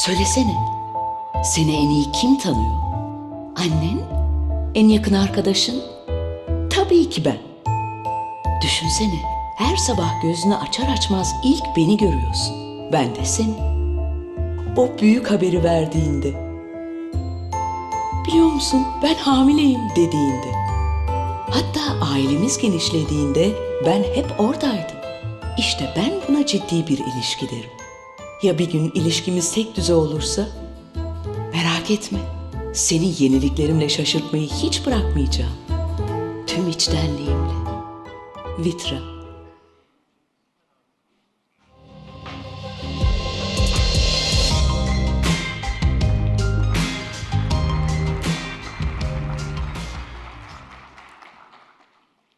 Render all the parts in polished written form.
Söylesene, seni en iyi kim tanıyor? Annen? En yakın arkadaşın? Tabii ki ben. Düşünsene, her sabah gözünü açar açmaz ilk beni görüyorsun. Ben de seni. O büyük haberi verdiğinde, biliyor musun ben hamileyim dediğinde, hatta ailemiz genişlediğinde ben hep oradaydım. İşte ben buna ciddi bir ilişki derim. Ya bir gün ilişkimiz tek düze olursa? Merak etme, seni yeniliklerimle şaşırtmayı hiç bırakmayacağım. Tüm içtenliğimle. Vitra.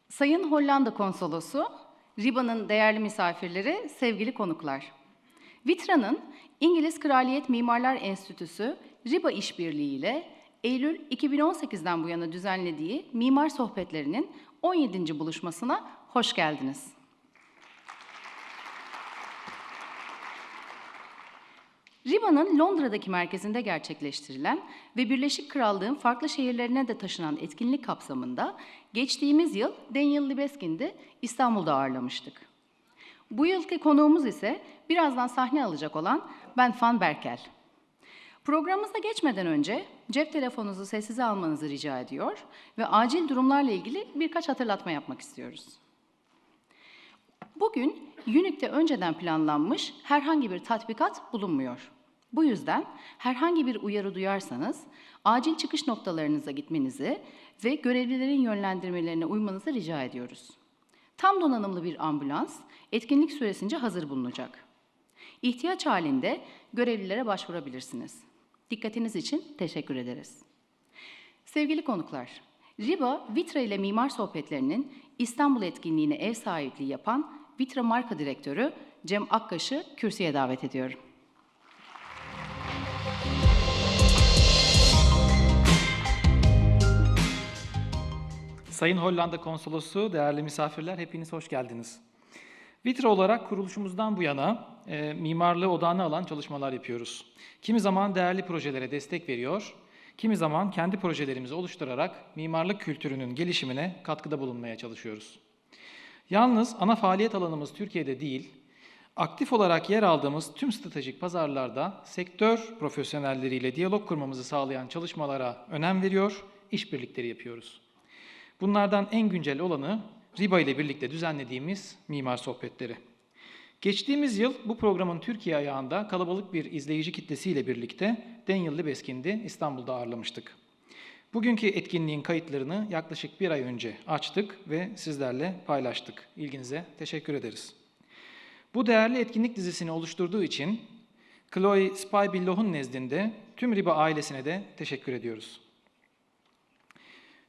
Sayın Hollanda Konsolosu, RIBA'nın değerli misafirleri, sevgili konuklar. VitrA'nın İngiliz Kraliyet Mimarlar Enstitüsü RIBA işbirliği ile Eylül 2018'den bu yana düzenlediği Mimar Sohbetlerinin 17. buluşmasına hoş geldiniz. RIBA'nın Londra'daki merkezinde gerçekleştirilen ve Birleşik Krallığın farklı şehirlerine de taşınan etkinlik kapsamında geçtiğimiz yıl Daniel Libeskind'i İstanbul'da ağırlamıştık. Bu yılki konuğumuz ise birazdan sahne alacak olan Ben van Berkel. Programımıza geçmeden önce cep telefonunuzu sessize almanızı rica ediyor ve acil durumlarla ilgili birkaç hatırlatma yapmak istiyoruz. Bugün Unique'de önceden planlanmış herhangi bir tatbikat bulunmuyor. Bu yüzden herhangi bir uyarı duyarsanız acil çıkış noktalarınıza gitmenizi ve görevlilerin yönlendirmelerine uymanızı rica ediyoruz. Tam donanımlı bir ambulans etkinlik süresince hazır bulunacak. İhtiyaç halinde görevlilere başvurabilirsiniz. Dikkatiniz için teşekkür ederiz. Sevgili konuklar, RIBA VitrA ile Mimar Sohbetlerinin İstanbul etkinliğine ev sahipliği yapan VitrA Marka Direktörü Cem Akkaş'ı kürsüye davet ediyorum. Sayın Hollanda Konsolosu, değerli misafirler, hepiniz hoş geldiniz. VitrA olarak kuruluşumuzdan bu yana mimarlığı odağına alan çalışmalar yapıyoruz. Kimi zaman değerli projelere destek veriyor, kimi zaman kendi projelerimizi oluşturarak mimarlık kültürünün gelişimine katkıda bulunmaya çalışıyoruz. Yalnız ana faaliyet alanımız Türkiye'de değil, aktif olarak yer aldığımız tüm stratejik pazarlarda sektör profesyonelleriyle diyalog kurmamızı sağlayan çalışmalara önem veriyor, işbirlikleri yapıyoruz. Bunlardan en güncel olanı RIBA ile birlikte düzenlediğimiz Mimar Sohbetleri. Geçtiğimiz yıl bu programın Türkiye ayağında kalabalık bir izleyici kitlesiyle birlikte Daniel Libeskind'i İstanbul'da ağırlamıştık. Bugünkü etkinliğin kayıtlarını yaklaşık bir ay önce açtık ve sizlerle paylaştık. İlginize teşekkür ederiz. Bu değerli etkinlik dizisini oluşturduğu için Chloe Spybillow'un nezdinde tüm RIBA ailesine de teşekkür ediyoruz.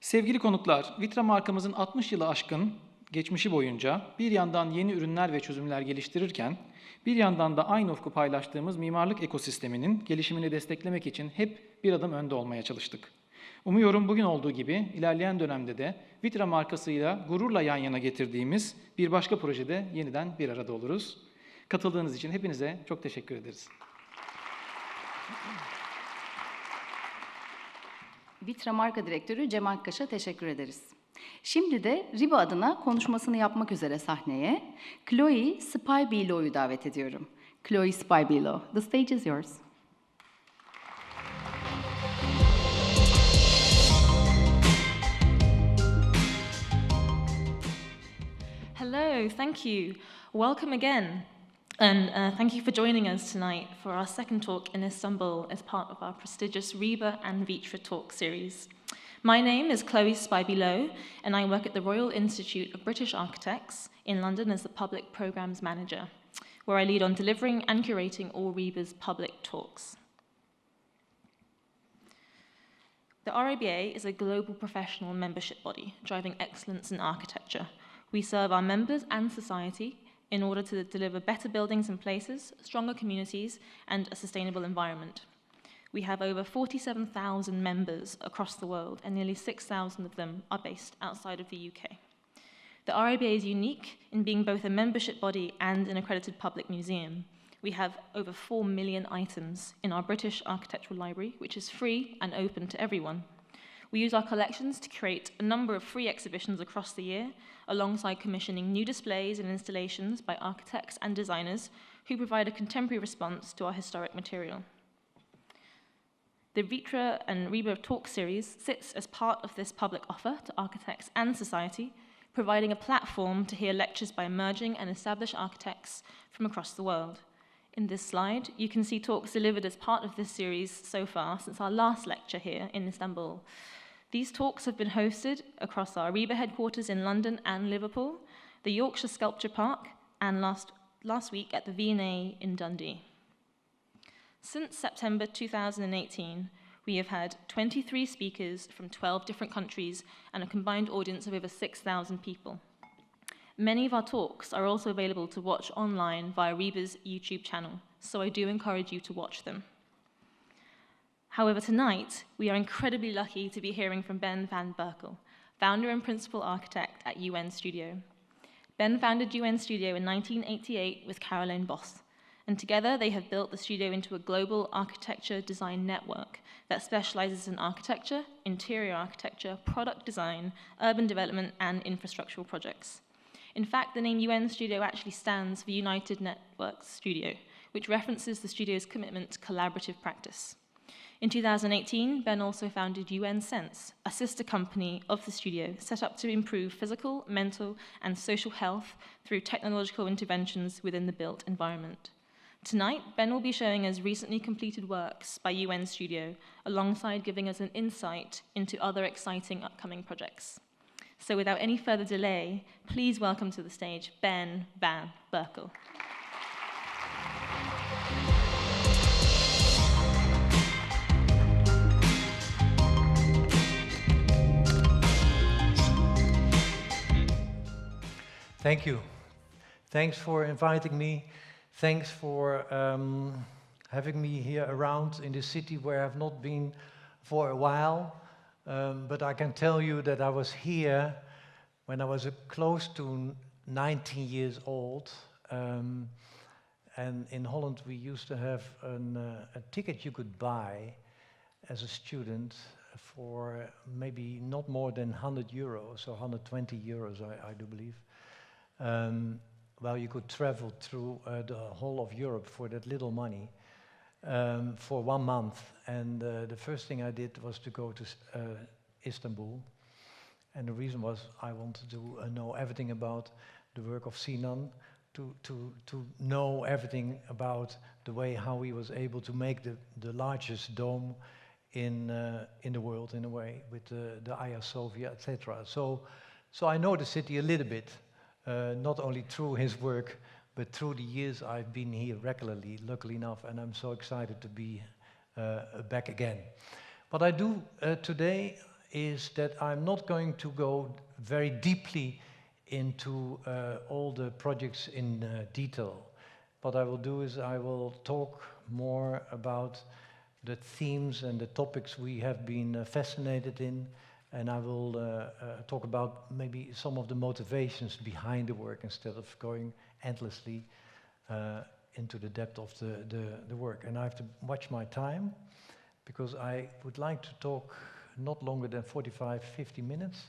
Sevgili konuklar, VitrA markamızın 60 yılı aşkın geçmişi boyunca bir yandan yeni ürünler ve çözümler geliştirirken, bir yandan da aynı ufku paylaştığımız mimarlık ekosisteminin gelişimini desteklemek için hep bir adım önde olmaya çalıştık. Umuyorum bugün olduğu gibi ilerleyen dönemde de VitrA markasıyla gururla yan yana getirdiğimiz bir başka projede yeniden bir arada oluruz. Katıldığınız için hepinize çok teşekkür ederiz. VitrA Marka Direktörü Cem Akkaş'a teşekkür ederiz. Şimdi de RIBA adına konuşmasını yapmak üzere sahneye Chloe Spybillow'u davet ediyorum. Chloe Spybillow, the stage is yours. Hello, thank you. Welcome again. And thank you for joining us tonight for our second talk in Istanbul as part of our prestigious RIBA and VitrA talk series. My name is Chloe Spybillow, and I work at the Royal Institute of British Architects in London as the Public Programmes Manager, where I lead on delivering and curating all RIBA's public talks. The RIBA is a global professional membership body driving excellence in architecture. We serve our members and society in order to deliver better buildings and places, stronger communities, and a sustainable environment. We have over 47,000 members across the world, and nearly 6,000 of them are based outside of the UK. The RIBA is unique in being both a membership body and an accredited public museum, we have over 4 million items in our British Architectural Library, which is free and open to everyone. We use our collections to create a number of free exhibitions across the year, alongside commissioning new displays and installations by architects and designers who provide a contemporary response to our historic material. The VitrA and RIBA Talk series sits as part of this public offer to architects and society, providing a platform to hear lectures by emerging and established architects from across the world. In this slide, you can see talks delivered as part of this series so far since our last lecture here in Istanbul. These talks have been hosted across our RIBA headquarters in London and Liverpool, the Yorkshire Sculpture Park, and last week at the V&A in Dundee. Since September 2018, we have had 23 speakers from 12 different countries and a combined audience of over 6,000 people. Many of our talks are also available to watch online via RIBA's YouTube channel, so I do encourage you to watch them. However, tonight, we are incredibly lucky to be hearing from Ben van Berkel, founder and principal architect at UNStudio. Ben founded UNStudio in 1988 with Caroline Boss, and together they have built the studio into a global architecture design network that specializes in architecture, interior architecture, product design, urban development, and infrastructural projects. In fact, the name UNStudio actually stands for United Networks Studio, which references the studio's commitment to collaborative practice. In 2018, Ben also founded UNSense, a sister company of the studio set up to improve physical, mental, and social health through technological interventions within the built environment. Tonight, Ben will be showing us recently completed works by UNStudio, alongside giving us an insight into other exciting upcoming projects. So without any further delay, please welcome to the stage Ben van Berkel. Thank you. Thanks for inviting me. Thanks for having me here around in the city where I've not been for a while. But I can tell you that I was here when I was close to 19 years old. And in Holland we used to have a ticket you could buy as a student for maybe not more than 100 euros, or 120 euros I do believe. Well, you could travel through the whole of Europe for that little money for 1 month. And the first thing I did was to go to Istanbul. And the reason was I wanted to know everything about the work of Sinan, to know everything about the way how he was able to make the largest dome in the world, in a way, with the Hagia Sophia, etc. So I know the city a little bit. Not only through his work, but through the years I've been here regularly, luckily enough, and I'm so excited to be back again. What I do today is that I'm not going to go very deeply into all the projects in detail. What I will do is I will talk more about the themes and the topics we have been fascinated in, and I will talk about maybe some of the motivations behind the work instead of going endlessly into the depth of the work. And I have to watch my time, because I would like to talk not longer than 45, 50 minutes,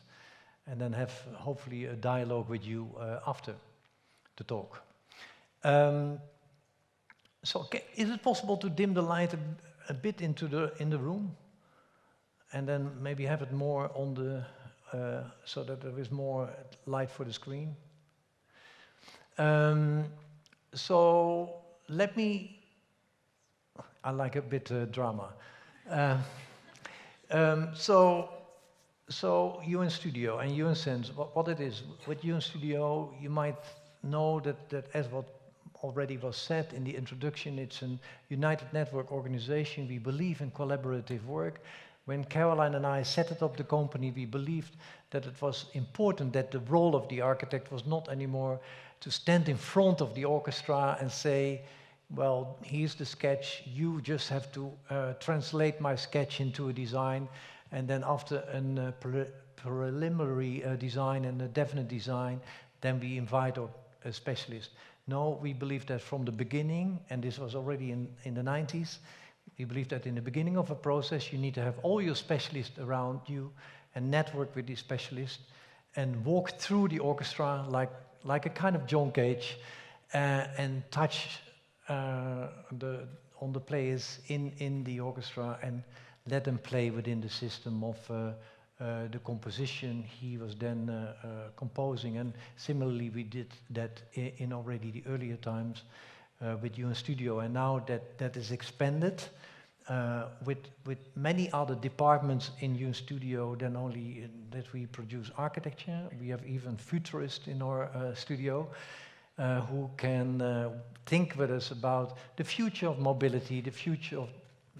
and then have hopefully a dialogue with you after the talk. So is it possible to dim the light a bit in the room? And then maybe have it more on the, so that there is more light for the screen. So let me, I like a bit drama. So UNStudio and UNSense, what it is. With UNStudio, you might know that as what already was said in the introduction, it's a United Network organization. We believe in collaborative work. When Caroline and I set up the company, we believed that it was important that the role of the architect was not anymore to stand in front of the orchestra and say, well, here's the sketch, you just have to translate my sketch into a design, and then after a preliminary design and a definite design, then we invite a specialist. No, we believe that from the beginning, and this was already in the 90s, we believe that in the beginning of a process you need to have all your specialists around you and network with these specialists and walk through the orchestra like a kind of John Cage and touch on the players in the orchestra and let them play within the system of the composition he was then composing. And similarly we did that in already the earlier times with UNStudio, and now that is expanded with many other departments in UNStudio than only that we produce architecture. We have even futurists in our studio who can think with us about the future of mobility, the future of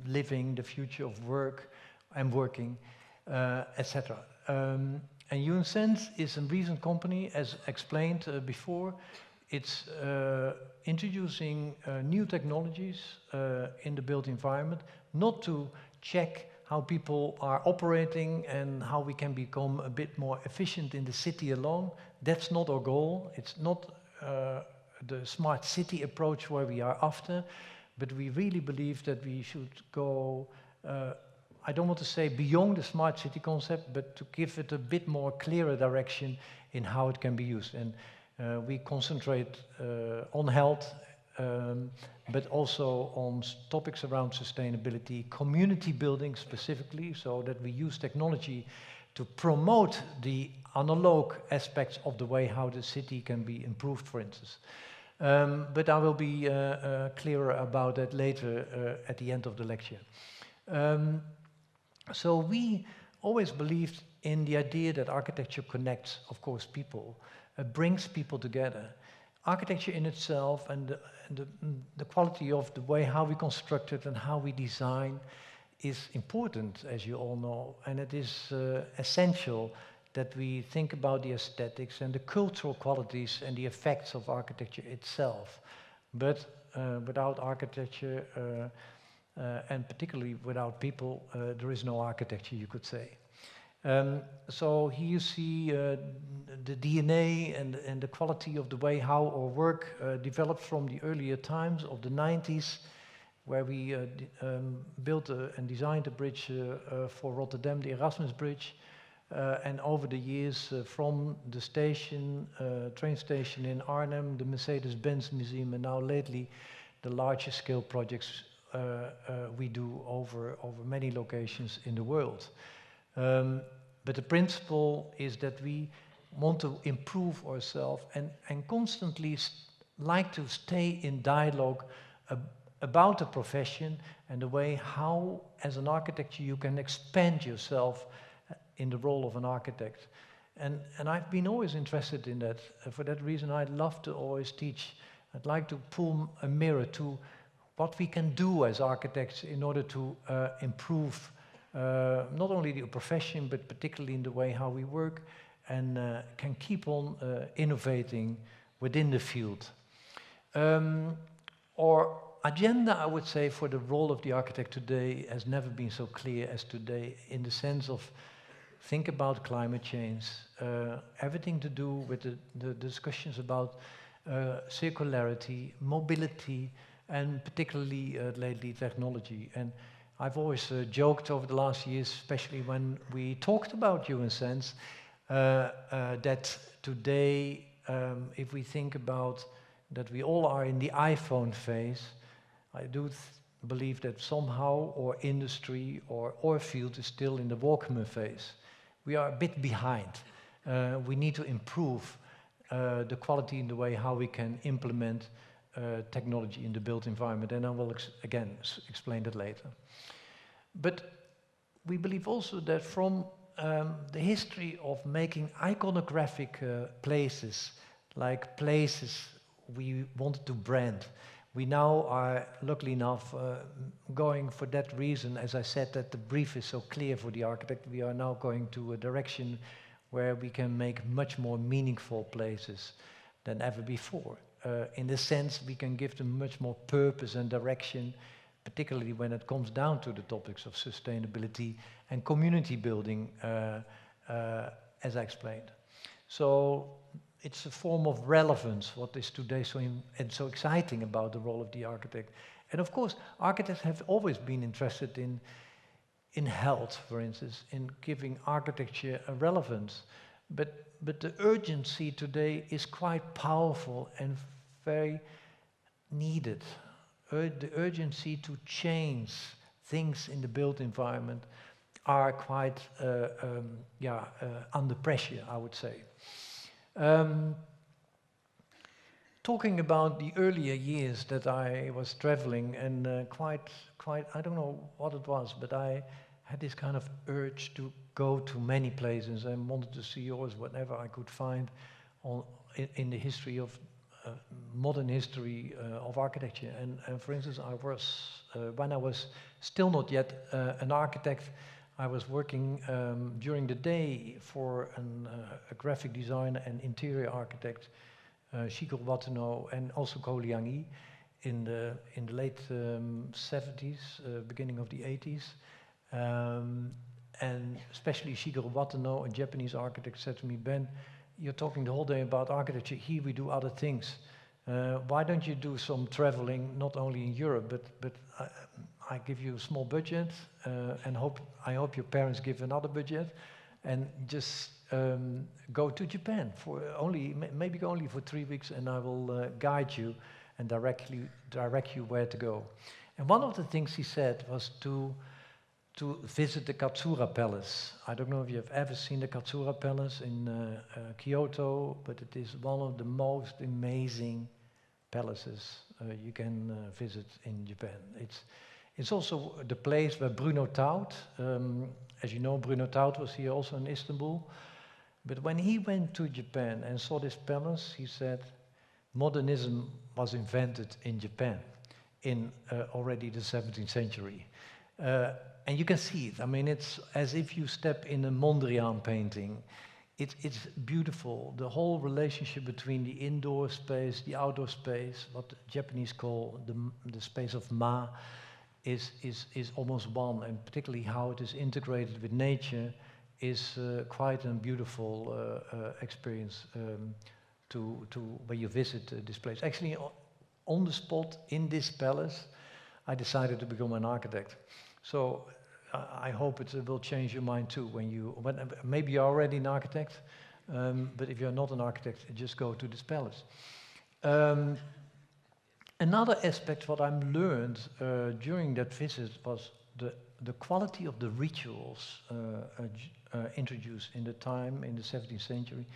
living, the future of work and working, etc. And UNSense is a recent company, as explained before. It's introducing new technologies in the built environment, not to check how people are operating and how we can become a bit more efficient in the city alone. That's not our goal. It's not the smart city approach where we are after, but we really believe that we should go, I don't want to say beyond the smart city concept, but to give it a bit more clearer direction in how it can be used. And we concentrate on health, but also on topics around sustainability, community building specifically, so that we use technology to promote the analog aspects of the way how the city can be improved, for instance. But I will be clearer about that later at the end of the lecture. So we always believed in the idea that architecture connects, of course, people, brings people together. Architecture in itself and the quality of the way how we construct it and how we design is important, as you all know, and it is essential that we think about the aesthetics and the cultural qualities and the effects of architecture itself. But without architecture, and particularly without people, there is no architecture, you could say. So here you see the DNA and the quality of the way how our work developed from the earlier times of the 90s, where we built and designed a bridge for Rotterdam, the Erasmus Bridge, and over the years from the station, train station in Arnhem, the Mercedes-Benz Museum, and now lately the larger scale projects we do over many locations in the world. But the principle is that we want to improve ourselves and constantly like to stay in dialogue about the profession and the way how, as an architect, you can expand yourself in the role of an architect. And I've been always interested in that. For that reason, I love to always teach. I'd like to pull a mirror to what we can do as architects in order to improve not only the profession, but particularly in the way how we work, and can keep on innovating within the field. Our agenda, I would say, for the role of the architect today has never been so clear as today, in the sense of think about climate change, everything to do with the discussions about circularity, mobility, and particularly lately technology. And I've always joked over the last years, especially when we talked about UNSense, that today, if we think about that we all are in the iPhone phase, I do believe that somehow our industry or our field is still in the Walkman phase. We are a bit behind. We need to improve the quality in the way how we can implement technology in the built environment, and I will again explain that later. But we believe also that from the history of making iconographic places, like places we wanted to brand, we now are, luckily enough, going for that reason. As I said, that the brief is so clear for the architect, we are now going to a direction where we can make much more meaningful places than ever before. In this sense, we can give them much more purpose and direction, particularly when it comes down to the topics of sustainability and community building, as I explained. So it's a form of relevance, what is today so exciting about the role of the architect. And of course, architects have always been interested in health, for instance, in giving architecture a relevance. But the urgency today is quite powerful and very needed. The urgency to change things in the built environment are quite under pressure, I would say. Talking about the earlier years that I was traveling, and quite, I don't know what it was, but I had this kind of urge to go to many places and wanted to see always whatever I could find in the history of modern history of architecture. And for instance, when I was still not yet an architect, I was working during the day for a graphic designer and interior architect, Shigel Watano, and also Ko Liang Yi in the late 70s, beginning of the 80s. And especially Shigeru Watano, a Japanese architect, said to me, "Ben, you're talking the whole day about architecture. Here we do other things. Why don't you do some traveling, not only in Europe, but I give you a small budget, and I hope your parents give another budget, and just go to Japan for maybe only for 3 weeks, and I will guide you and direct you where to go." And one of the things he said was to visit the Katsura Palace. I don't know if you have ever seen the Katsura Palace in Kyoto, but it is one of the most amazing palaces you can visit in Japan. It's also the place where Bruno Taut, as you know, Bruno Taut was here also in Istanbul. But when he went to Japan and saw this palace, he said, modernism was invented in Japan in already the 17th century. And you can see it. I mean, it's as if you step in a Mondrian painting. It's beautiful. The whole relationship between the indoor space, the outdoor space, what the Japanese call the space of Ma, is almost one. And particularly how it is integrated with nature is quite a beautiful experience when you visit this place. Actually, on the spot in this palace, I decided to become an architect. So I hope it will change your mind too. Maybe you're already an architect, but if you're not an architect, just go to this palace. Another aspect what I learned during that visit was the quality of the rituals introduced in the 17th century,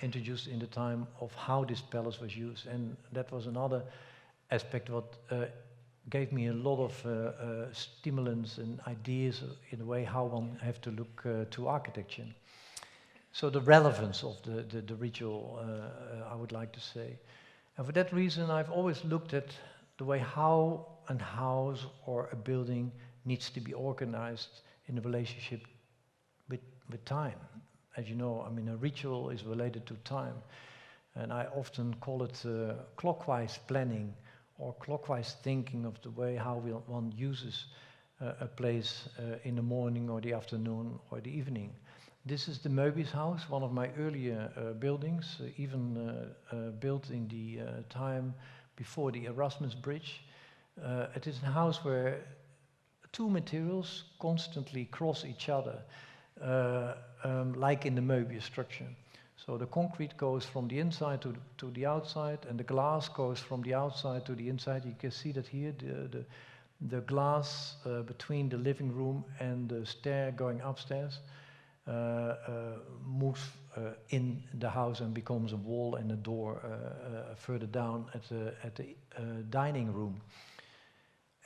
introduced in the time of how this palace was used. And that was another aspect what gave me a lot of stimulants and ideas in a way how one have to look to architecture. So the relevance of the ritual, I would like to say. And for that reason, I've always looked at the way how a house or a building needs to be organized in a relationship with time. As you know, I mean, a ritual is related to time. And I often call it clockwise planning, or clockwise thinking of the way how one uses a place in the morning or the afternoon or the evening. This is the Möbius house, one of my earlier buildings, even built in the time before the Erasmus Bridge. It is a house where two materials constantly cross each other, like in the Möbius structure. So the concrete goes from the inside to the outside, and the glass goes from the outside to the inside. You can see that here, the glass between the living room and the stair going upstairs moves in the house and becomes a wall and a door further down at the dining room.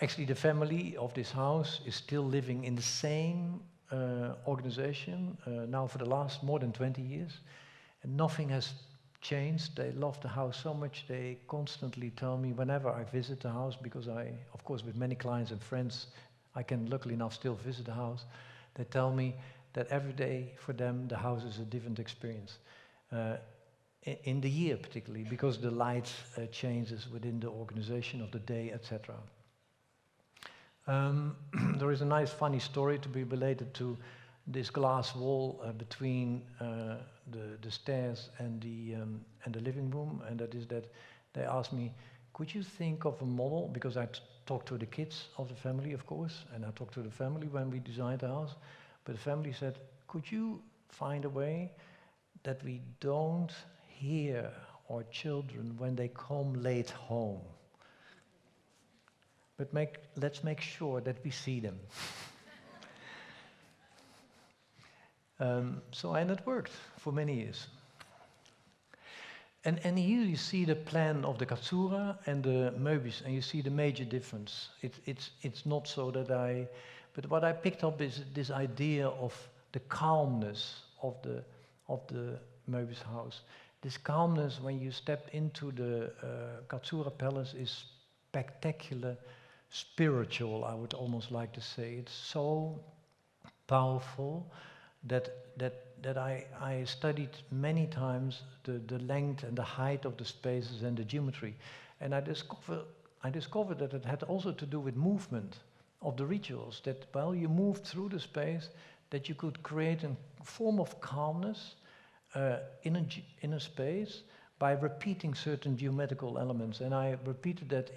Actually, the family of this house is still living in the same organization now for the last more than 20 years. And nothing has changed. They love the house so much, they constantly tell me whenever I visit the house, because of course, with many clients and friends, I can luckily enough still visit the house. They tell me that every day for them, the house is a different experience. In the year particularly, because the light changes within the organization of the day, etc. There is a nice funny story to be related to this glass wall between the stairs and the living room, and that is that they asked me, could you think of a model, because I talked to the kids of the family, of course, and I talked to the family when we designed the house, but the family said, could you find a way that we don't hear our children when they come late home, but let's make sure that we see them. And it worked for many years. And here you see the plan of the Katsura and the Möbis, and you see the major difference. It's not so that but what I picked up is this idea of the calmness of the Möbis house. This calmness when you step into the Katsura Palace is spectacular, spiritual, I would almost like to say. It's so powerful that I studied many times the length and the height of the spaces and the geometry. And I discovered that it had also to do with movement of the rituals, that while you moved through the space, that you could create a form of calmness in a space by repeating certain geometrical elements. And I repeated that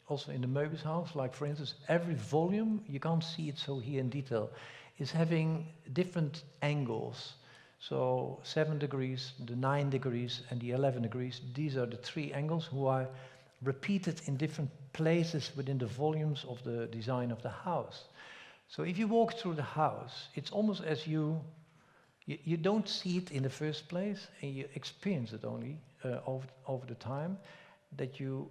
also in the Möbis house, like for instance, every volume, you can't see it so here in detail, is having different angles. So 7 degrees, the 9 degrees, and the 11 degrees, these are the 3 angles who are repeated in different places within the volumes of the design of the house. So if you walk through the house, it's almost as you don't see it in the first place, and you experience it only over the time, that you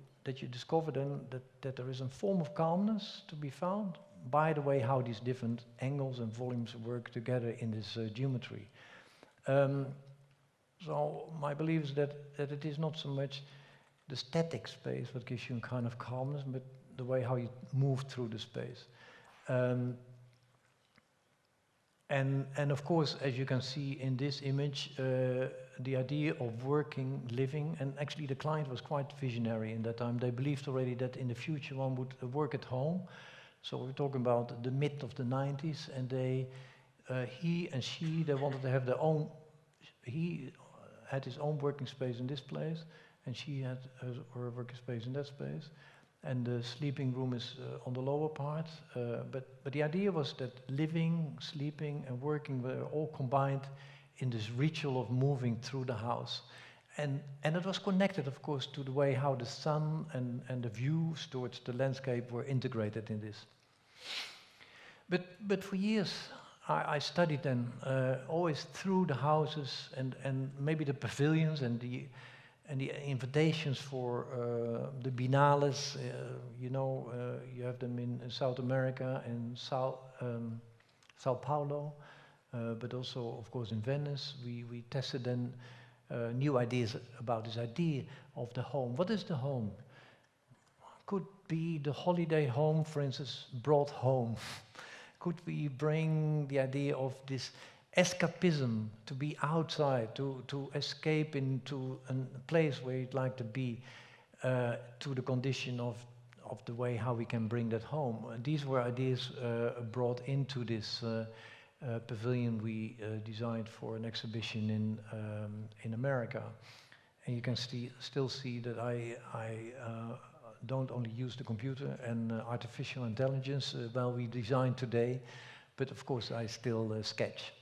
discover then that there is a form of calmness to be found by the way how these different angles and volumes work together in this geometry. So my belief is that it is not so much the static space what gives you a kind of calmness, but the way how you move through the space. And of course, as you can see in this image, the idea of working, living, and actually the client was quite visionary in that time. They believed already that in the future one would work at home. So we're talking about the mid of the 90s, and he and she, they wanted to have their own. He had his own working space in this place, and she had her working space in that space. And the sleeping room is on the lower part. But the idea was that living, sleeping, and working were all combined in this ritual of moving through the house. And it was connected, of course, to the way how the sun and the views towards the landscape were integrated in this. But for years, I studied them always through the houses and maybe the pavilions and the invitations for the binales. You have them in South America and Sao Paulo, but also, of course, in Venice. We tested then new ideas about this idea of the home. What is the home? Could be the holiday home, for instance, brought home. Could we bring the idea of this escapism, to be outside, to escape into a place where you'd like to be, to the condition of the way how we can bring that home. And these were ideas brought into this pavilion we designed for an exhibition in America. And you can still see that I don't only use the computer and artificial intelligence while we design today, but of course I still sketch.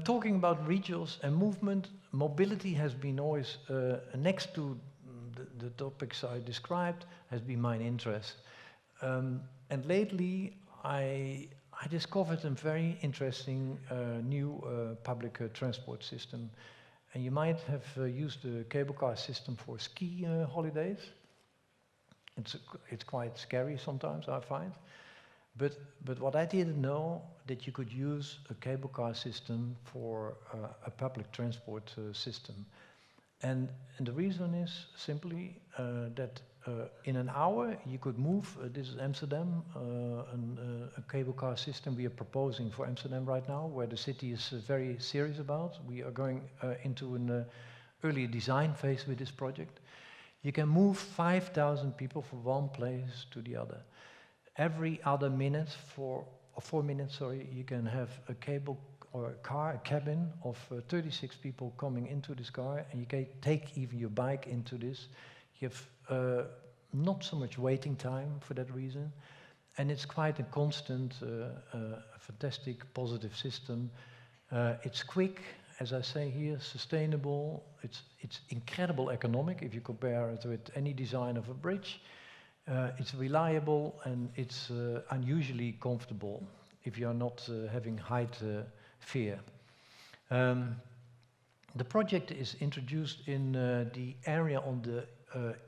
Talking about rituals and movement, mobility has been always, next to the topics I described, has been my interest. And lately I discovered a very interesting new public transport system. And you might have used the cable car system for ski holidays. It's quite scary sometimes, I find. But what I didn't know, that you could use a cable car system for a public transport system. And the reason is simply that in an hour you could move, this is Amsterdam, a cable car system we are proposing for Amsterdam right now, where the city is very serious about. We are going into an early design phase with this project. You can move 5,000 people from one place to the other. every other minute, 4 minutes, sorry, you can have a cable or a car, a cabin of 36 people coming into this car, and you can take even your bike into this. You have not so much waiting time for that reason, and it's quite a constant, fantastic, positive system. It's quick, as I say here, sustainable. It's incredible economic if you compare it with any design of a bridge. It's reliable, and it's unusually comfortable if you are not having height fear. The project is introduced in the area on the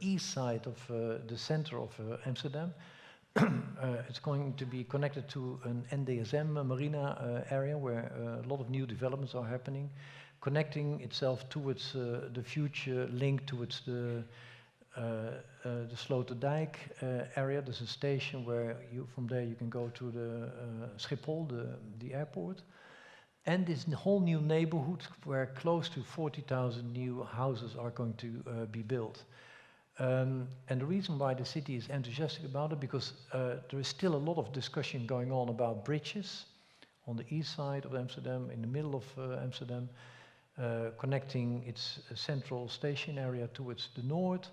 east side of the center of Amsterdam. It's going to be connected to an NDSM marina area where a lot of new developments are happening, connecting itself towards the future link towards the Sloterdijk area. There's a station where from there you can go to the Schiphol, the airport. And this whole new neighborhood where close to 40,000 new houses are going to be built. And the reason why the city is enthusiastic about it, because there is still a lot of discussion going on about bridges on the east side of Amsterdam, in the middle of Amsterdam, connecting its central station area towards the north.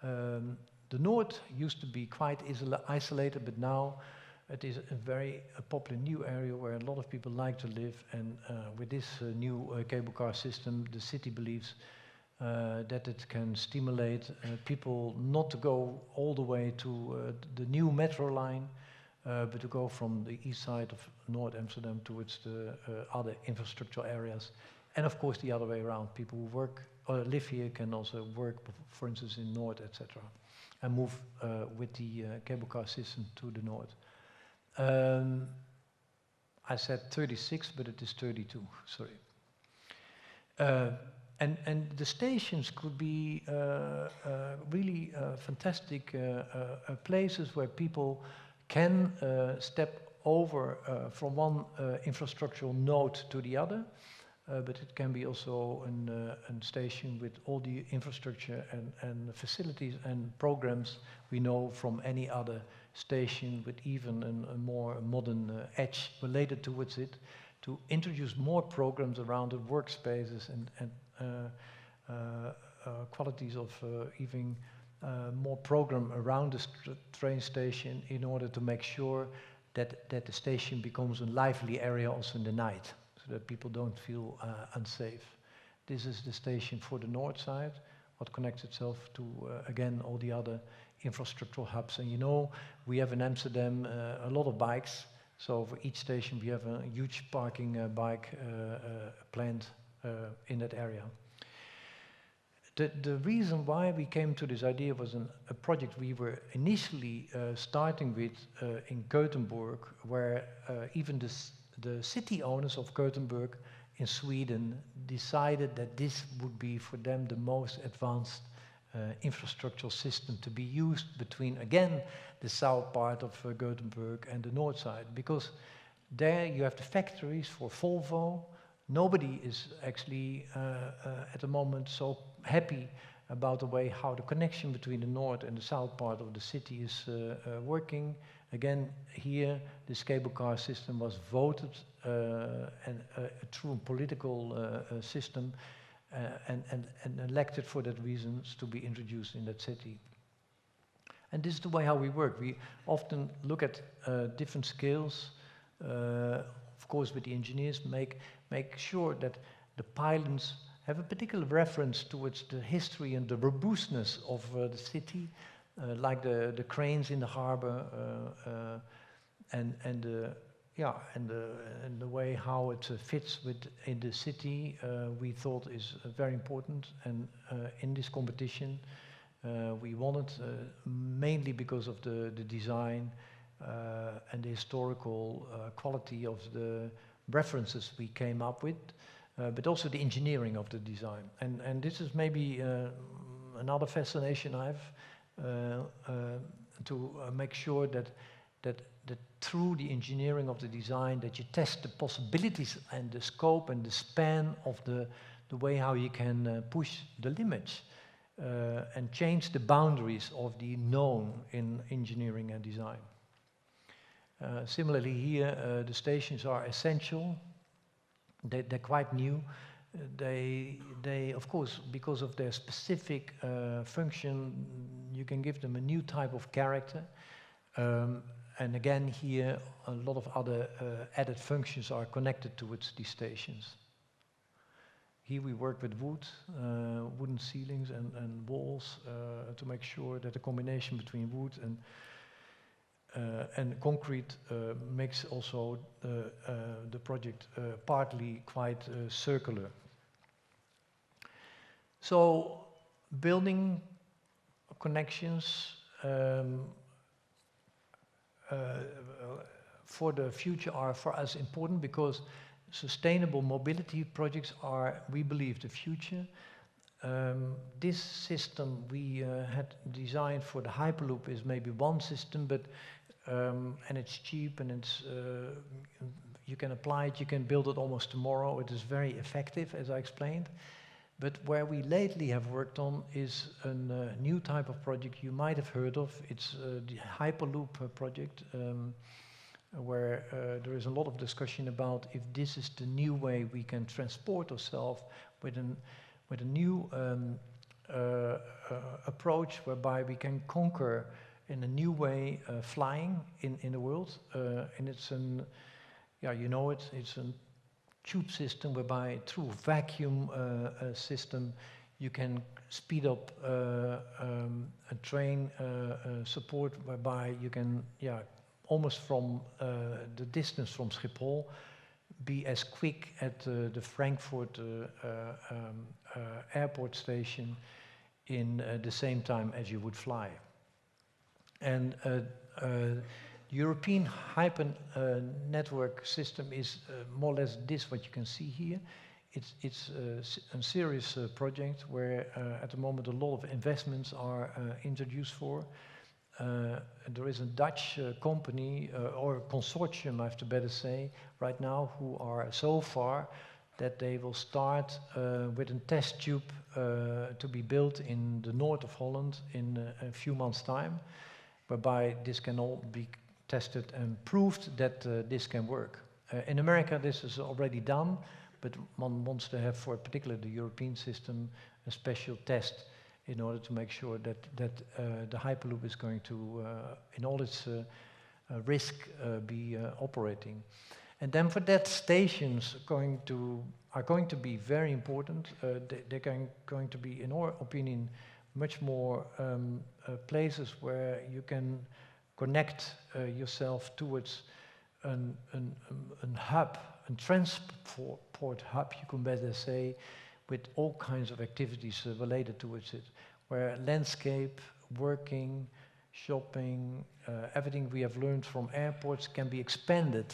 The north used to be quite isolated, but now it is a very popular new area where a lot of people like to live, and with this new cable car system, the city believes that it can stimulate people not to go all the way to the new metro line, but to go from the east side of North Amsterdam towards the other infrastructural areas. And of course the other way around, people who work or live here can also work, for instance, in North, etc., and move with the cable car system to the north. I said 36, but it is 32, sorry. And the stations could be really fantastic places where people can step over from one infrastructural node to the other, but it can be also a station with all the infrastructure and facilities and programs we know from any other station, with even a more modern edge related towards it, to introduce more programs around the workspaces and qualities of even more program around the train station in order to make sure that the station becomes a lively area also in the night, so that people don't feel unsafe. This is the station for the north side, what connects itself to, again, all the other infrastructural hubs. And you know, we have in Amsterdam a lot of bikes, so for each station we have a huge parking bike planned in that area. The reason why we came to this idea was a project we were initially starting with in Gothenburg, where even the city owners of Gothenburg in Sweden decided that this would be for them the most advanced infrastructural system to be used between, again, the south part of Gothenburg and the north side, because there you have the factories for Volvo. Nobody is actually at the moment so happy about the way how the connection between the north and the south part of the city is working. Again, here this cable car system was voted and a true political system and elected for that reasons to be introduced in that city. And this is the way how we work. We often look at different scales, of course with the engineers, make sure that the pylons have a particular reference towards the history and the robustness of the city, like the cranes in the harbor, and the way how it fits in the city, we thought is very important. And in this competition, we wanted, mainly because of the design and the historical quality of the references we came up with, but also the engineering of the design. And this is maybe another fascination I have, to make sure that through the engineering of the design, that you test the possibilities and the scope and the span of the way how you can push the limits and change the boundaries of the known in engineering and design. Similarly here, the stations are essential. They're quite new. They, of course, because of their specific function, you can give them a new type of character. And again, here, a lot of other added functions are connected towards these stations. Here we work with wood, wooden ceilings and walls to make sure that the combination between wood and concrete makes also the project partly quite circular. So building connections for the future are for us important because sustainable mobility projects are, we believe, the future. This system we had designed for the Hyperloop is maybe one system, but and it's cheap and it's you can apply it, you can build it almost tomorrow. It is very effective, as I explained. But where we lately have worked on is a new type of project you might have heard of. It's the Hyperloop project, where there is a lot of discussion about if this is the new way we can transport ourselves with a new approach whereby we can conquer in a new way flying in the world. And it's an, yeah, you know it, it's a tube system whereby through vacuum system you can speed up a train support whereby you can, yeah, almost from the distance from Schiphol be as quick at the Frankfurt airport station in the same time as you would fly. And European hyper network system is more or less this, what you can see here. It's a serious project where at the moment a lot of investments are introduced for. There is a Dutch company or consortium, I have to better say, right now, who are so far that they will start with a test tube to be built in the north of Holland in a few months' time, whereby this can all be tested and proved that this can work. In America, this is already done, but one wants to have, for particularly the European system, a special test in order to make sure that the Hyperloop is going to, in all its risk, be operating. And then for that, stations are going to be very important. They're going to be, in our opinion, much more places where you can connect yourself towards a hub, a transport hub, you can better say, with all kinds of activities related towards it, where landscape, working, shopping, everything we have learned from airports can be expanded,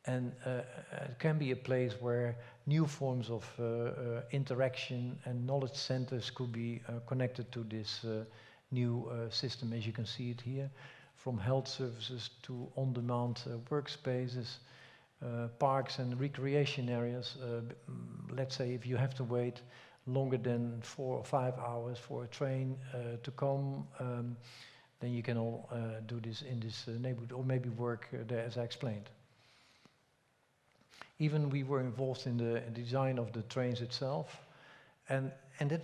and it can be a place where new forms of interaction and knowledge centers could be connected to this new system, as you can see it here, from health services to on-demand workspaces, parks and recreation areas. Let's say if you have to wait longer than 4 or 5 hours for a train to come, then you can all do this in this neighborhood, or maybe work there, as I explained. Even we were involved in the design of the trains itself, and that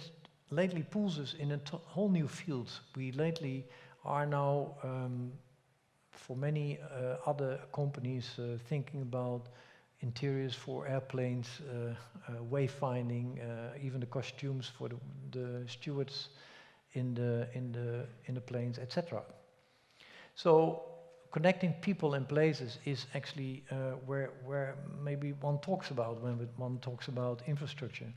lately pulls us in a whole new field. We lately are now, for many other companies, thinking about interiors for airplanes, wayfinding, even the costumes for the stewards in the planes, etc. So connecting people and places is actually where maybe one talks about when one talks about infrastructure.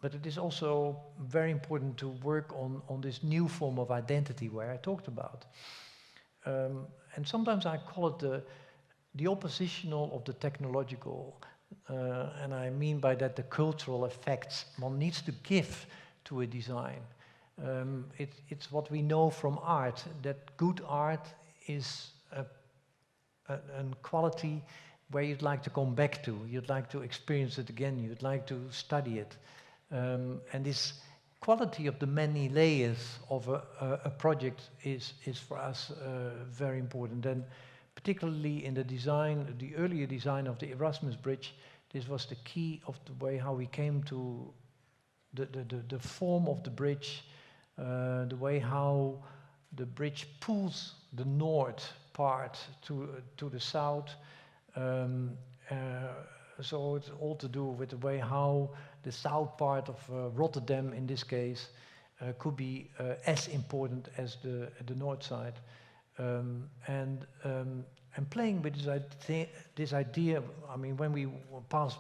But it is also very important to work on this new form of identity where I talked about. And sometimes I call it the oppositional of the technological. And I mean by that the cultural effects one needs to give to a design. It's what we know from art, that good art is a quality where you'd like to come back to, you'd like to experience it again, you'd like to study it. And this quality of the many layers of a project is for us very important. And particularly in the design, the earlier design of the Erasmus Bridge, this was the key of the way how we came to the form of the bridge, the way how the bridge pulls the north part to the south. So it's all to do with the way how the south part of Rotterdam, in this case, could be as important as the north side. And playing with this idea, I mean, when we passed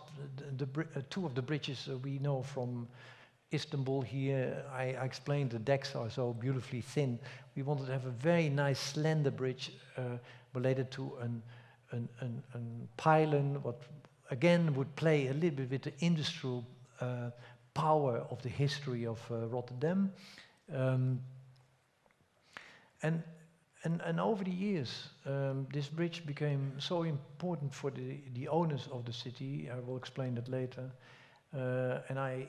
two of the bridges we know from Istanbul here, I explained the decks are so beautifully thin. We wanted to have a very nice slender bridge related to a pylon, what again would play a little bit with the industrial power of the history of Rotterdam. And over the years, this bridge became so important for the owners of the city. I will explain that later. And I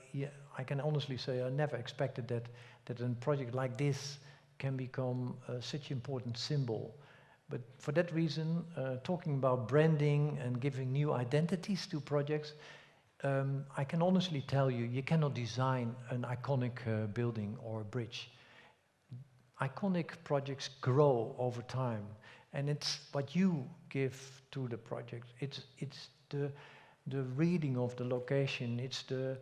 can honestly say I never expected that a project like this can become such an important symbol. But for that reason, talking about branding and giving new identities to projects, I can honestly tell you, you cannot design an iconic building or a bridge. Iconic projects grow over time, and it's what you give to the project. It's the reading of the location. It's the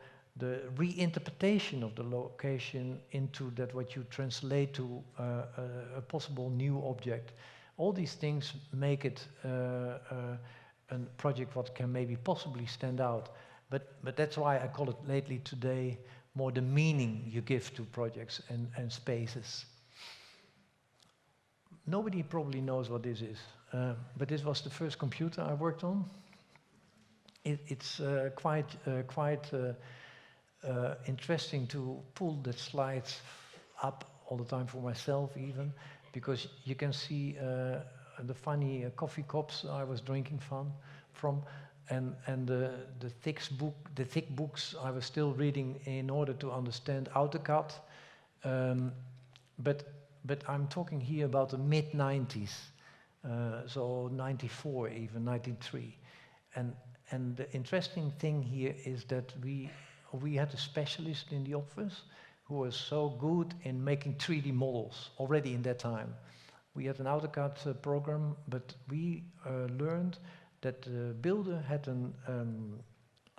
reinterpretation of the location into that what you translate to a possible new object. All these things make it a project what can maybe possibly stand out. But that's why I call it lately today more the meaning you give to projects and spaces. Nobody probably knows what this is, but this was the first computer I worked on. It's quite interesting to pull the slides up all the time for myself even, because you can see the funny coffee cups I was drinking from, and the thick books I was still reading in order to understand AutoCAD. But I'm talking here about the mid-90s, so 94, even 93. And the interesting thing here is that we had a specialist in the office who was so good in making 3D models already in that time. We had an AutoCAD program, but we learned that the builder had a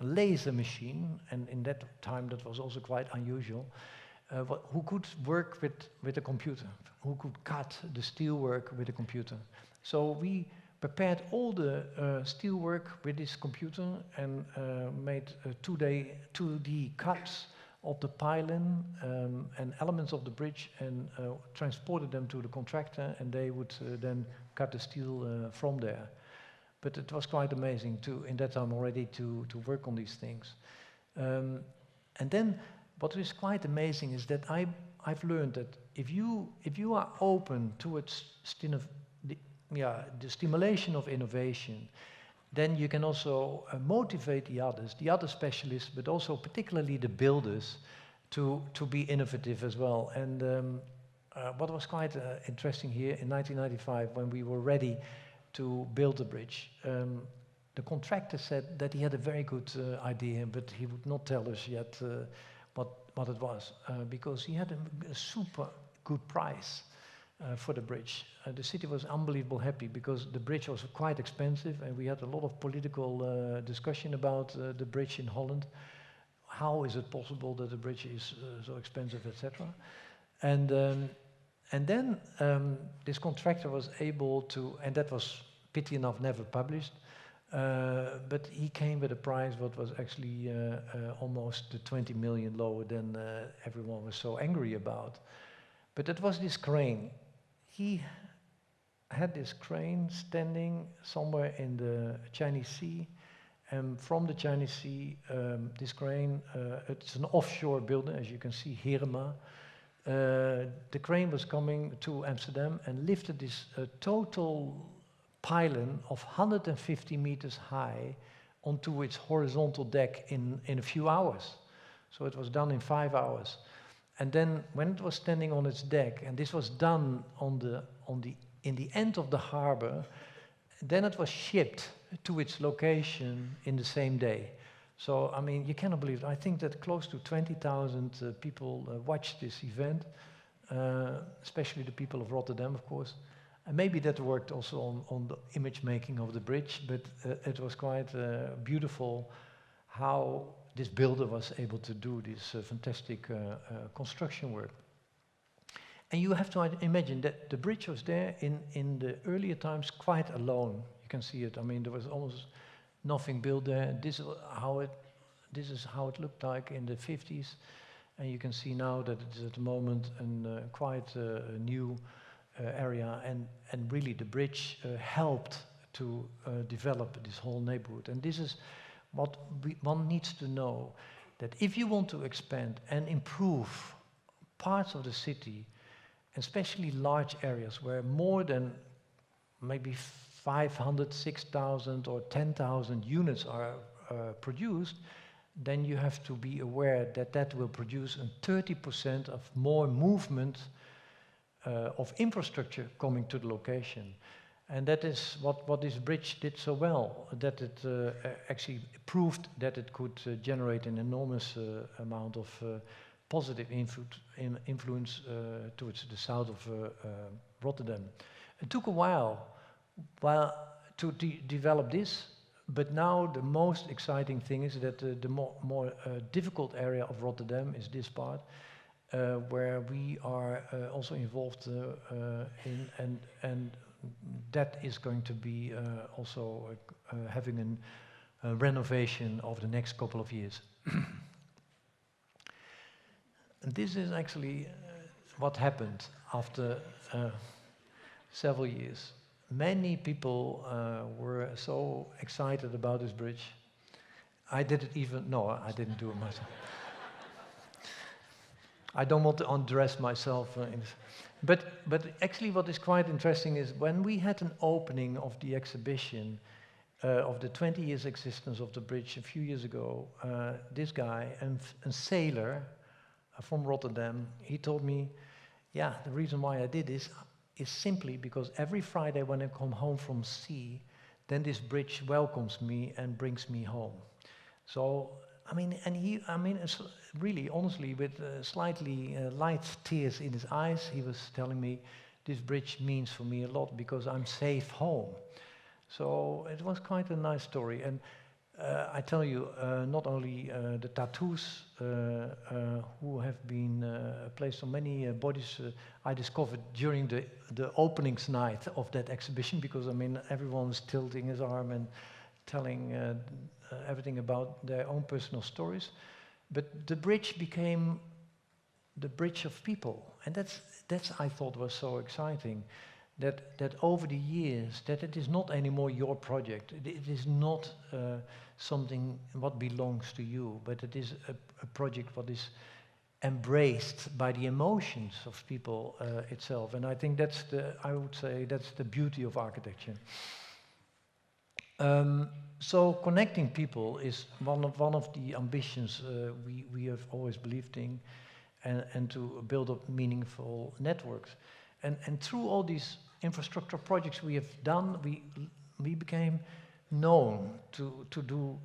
laser machine, and in that time that was also quite unusual, who could work with a computer, who could cut the steel work with a computer. So we prepared all the steel work with this computer and made 2D cuts of the pylon and elements of the bridge, and transported them to the contractor, and they would then cut the steel from there. But it was quite amazing in that time already to work on these things. And then what is quite amazing is that I've learned that if you are open towards the stimulation of innovation, then you can also motivate the other specialists, but also particularly the builders, to be innovative as well. And what was quite interesting here in 1995, when we were ready to build the bridge, the contractor said that he had a very good idea, but he would not tell us yet what it was, because he had a super good price for the bridge. The city was unbelievably happy because the bridge was quite expensive, and we had a lot of political discussion about the bridge in Holland. How is it possible that the bridge is so expensive, etc.? And then this contractor was able to, and that was pity enough never published, but he came with a price what was actually almost 20 million lower than everyone was so angry about. But it was this crane. He had this crane standing somewhere in the Chinese Sea, and from the Chinese Sea, this crane, it's an offshore building, as you can see, Hirema. The crane was coming to Amsterdam and lifted this total pylon of 150 meters high onto its horizontal deck in a few hours. So it was done in 5 hours. And then when it was standing on its deck, and this was done in the end of the harbor, then it was shipped to its location in the same day. So, I mean, you cannot believe it. I think that close to 20,000 people watched this event, especially the people of Rotterdam, of course. And maybe that worked also on the image making of the bridge, but it was quite beautiful how this builder was able to do this fantastic construction work. And you have to imagine that the bridge was there in the earlier times quite alone. You can see it. I mean, there was almost nothing built there. This is how it looked like in the 50s. And you can see now that it is at the moment quite a new area. And really the bridge helped to develop this whole neighborhood. And this is what one needs to know, that if you want to expand and improve parts of the city, especially large areas where more than maybe 500, 6,000 or 10,000 units are produced, then you have to be aware that that will produce a 30% of more movement of infrastructure coming to the location. And that is what this bridge did so well, that it actually proved that it could generate an enormous amount of positive influence towards the south of Rotterdam. It took a while to develop this, but now the most exciting thing is that the more difficult area of Rotterdam is this part, where we are also involved in, and that is going to be also having a renovation over the next couple of years. And this is actually what happened after several years. Many people were so excited about this bridge. I didn't do it myself. I don't want to undress myself. But actually what is quite interesting is when we had an opening of the exhibition of the 20 years existence of the bridge a few years ago, this guy, a sailor from Rotterdam, he told me, yeah, the reason why I did this is simply because every Friday when I come home from sea, then this bridge welcomes me and brings me home. So, it's really, honestly, with slightly light tears in his eyes, he was telling me, this bridge means for me a lot because I'm safe home. So it was quite a nice story. And I tell you, not only the tattoos who have been placed on many bodies, I discovered during the openings night of that exhibition, because everyone was tilting his arm and telling everything about their own personal stories. But the bridge became the bridge of people, and that's I thought was so exciting. That over the years, that it is not anymore your project. It is not something what belongs to you, but it is a project what is embraced by the emotions of people itself. And I think I would say that's the beauty of architecture. So connecting people is one of the ambitions we have always believed in, and to build up meaningful networks. And through all these infrastructure projects we have done, we became known to do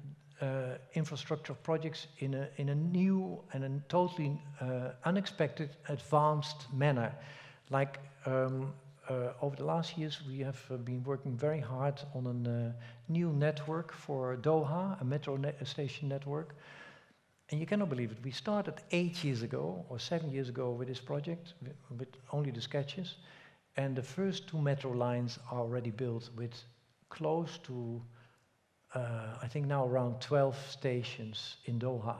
infrastructure projects in a new and a totally unexpected, advanced manner. Like over the last years, we have been working very hard on a new network for Doha, a metro station network. And you cannot believe it. We started 8 years ago or 7 years ago with this project, with only the sketches. And the first 2 metro lines are already built with close to, I think now around 12 stations in Doha.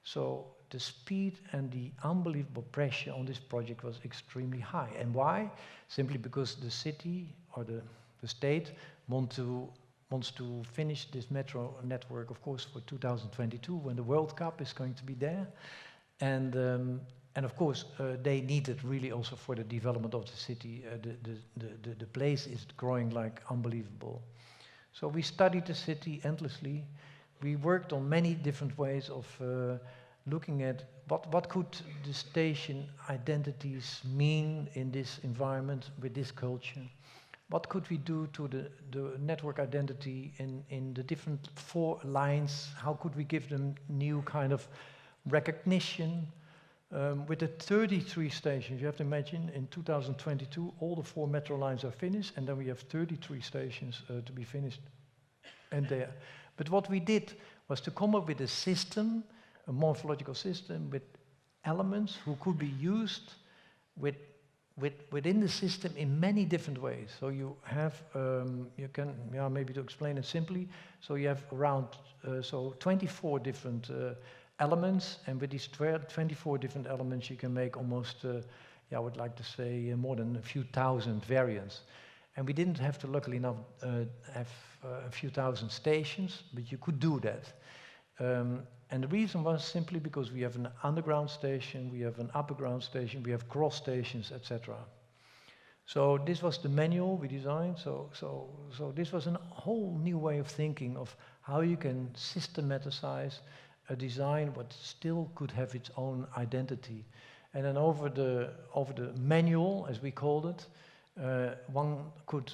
So the speed and the unbelievable pressure on this project was extremely high. And why? Simply because the city or the state wants to finish this metro network, of course, for 2022, when the World Cup is going to be there. And of course, they need it really also for the development of the city. The place is growing like unbelievable. So we studied the city endlessly. We worked on many different ways of looking at what could the station identities mean in this environment with this culture. what could we do to the network identity in the different 4 lines? How could we give them new kind of recognition? With the 33 stations, you have to imagine, in 2022, all the 4 metro lines are finished, and then we have 33 stations to be finished. And there. But what we did was to come up with a system, a morphological system, with elements who could be used within the system in many different ways. So you have, you can, maybe to explain it simply, so you have around 24 different elements, and with these 24 different elements you can make almost, I would like to say, more than a few thousand variants. And we didn't have to, luckily enough, have a few thousand stations, but you could do that. And the reason was simply because we have an underground station, we have an upperground station, we have cross stations, etc. So this was the manual we designed. So this was a whole new way of thinking of how you can systematize a design but still could have its own identity. And then over the manual, as we called it, one could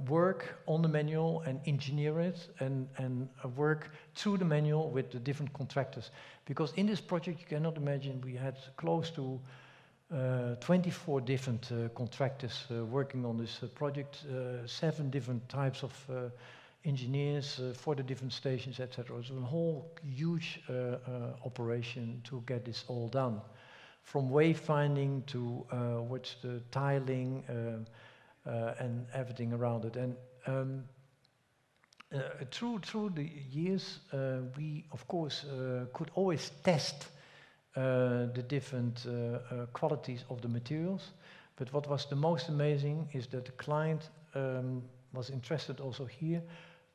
work on the manual and engineer it and work through the manual with the different contractors. Because in this project, you cannot imagine, we had close to 24 different contractors working on this project, 7 different types of engineers for the different stations, etc. It was a whole huge operation to get this all done. From wayfinding to what's the tiling and everything around it. And through the years, we of course could always test the different qualities of the materials. But what was the most amazing is that the client was interested also here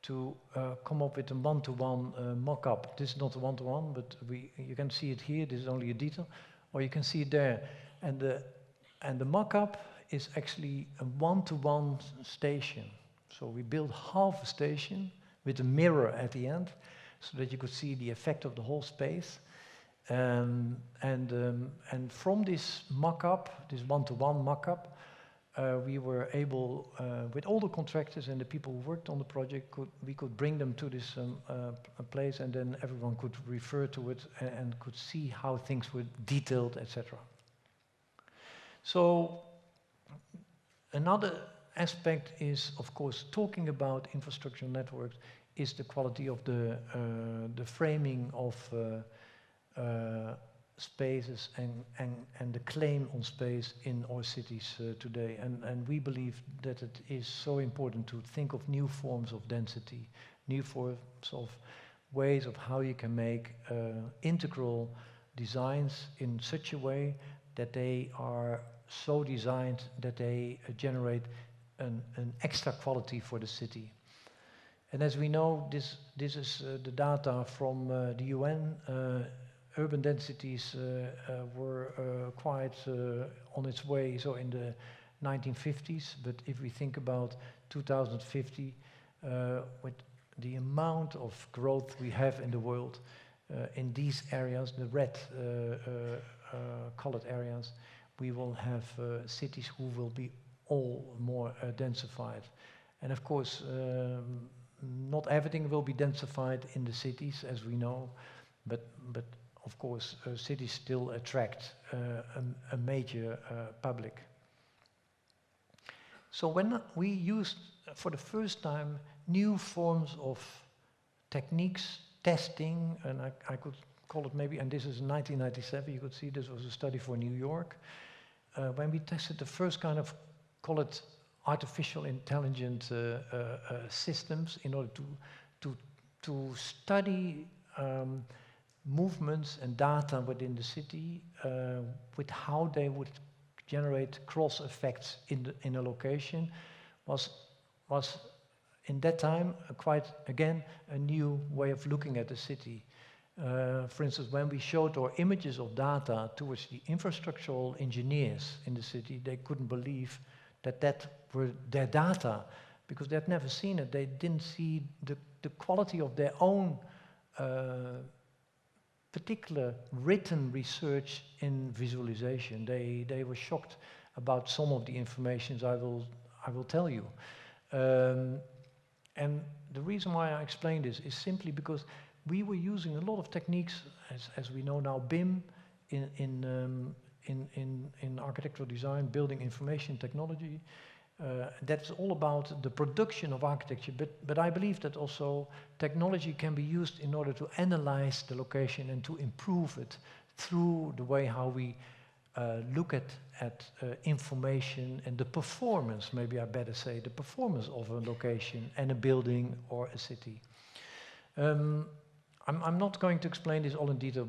to come up with a one-to-one mock-up. This is not a one-to-one, but you can see it here. This is only a detail. Or you can see it there. And the mock-up is actually a one-to-one station. So we built half a station with a mirror at the end so that you could see the effect of the whole space. And from this mock-up, this one-to-one mock-up, we were able, with all the contractors and the people who worked on the project, we could bring them to this place, and then everyone could refer to it and could see how things were detailed, etc. So another aspect is, of course, talking about infrastructural networks is the quality of the framing of spaces and the claim on space in our cities today. And we believe that it is so important to think of new forms of density, new forms of ways of how you can make integral designs in such a way that they are so designed that they generate an extra quality for the city. And as we know, this is the data from the UN. Urban densities were quite on its way, so in the 1950s, but if we think about 2050, with the amount of growth we have in the world, in these areas, the red colored areas, we will have cities who will be all more densified. And of course, not everything will be densified in the cities, as we know, but of course, cities still attract a major public. So when we used, for the first time, new forms of techniques, testing, and I could call it maybe, and this is in 1997, you could see this was a study for New York, when we tested the first kind of, call it artificial intelligent systems in order to study movements and data within the city with how they would generate cross effects in a location was in that time quite, again, a new way of looking at the city. For instance, when we showed our images of data towards the infrastructural engineers in the city, they couldn't believe that were their data, because they had never seen it. They didn't see the quality of their own particular written research in visualization. They were shocked about some of the information I will tell you. And the reason why I explain this is simply because we were using a lot of techniques, as we know now, BIM, in architectural design, building information technology. That's all about the production of architecture, but I believe that also technology can be used in order to analyze the location and to improve it through the way how we look at information and the performance, maybe I better say, the performance of a location and a building or a city. I'm not going to explain this all in detail,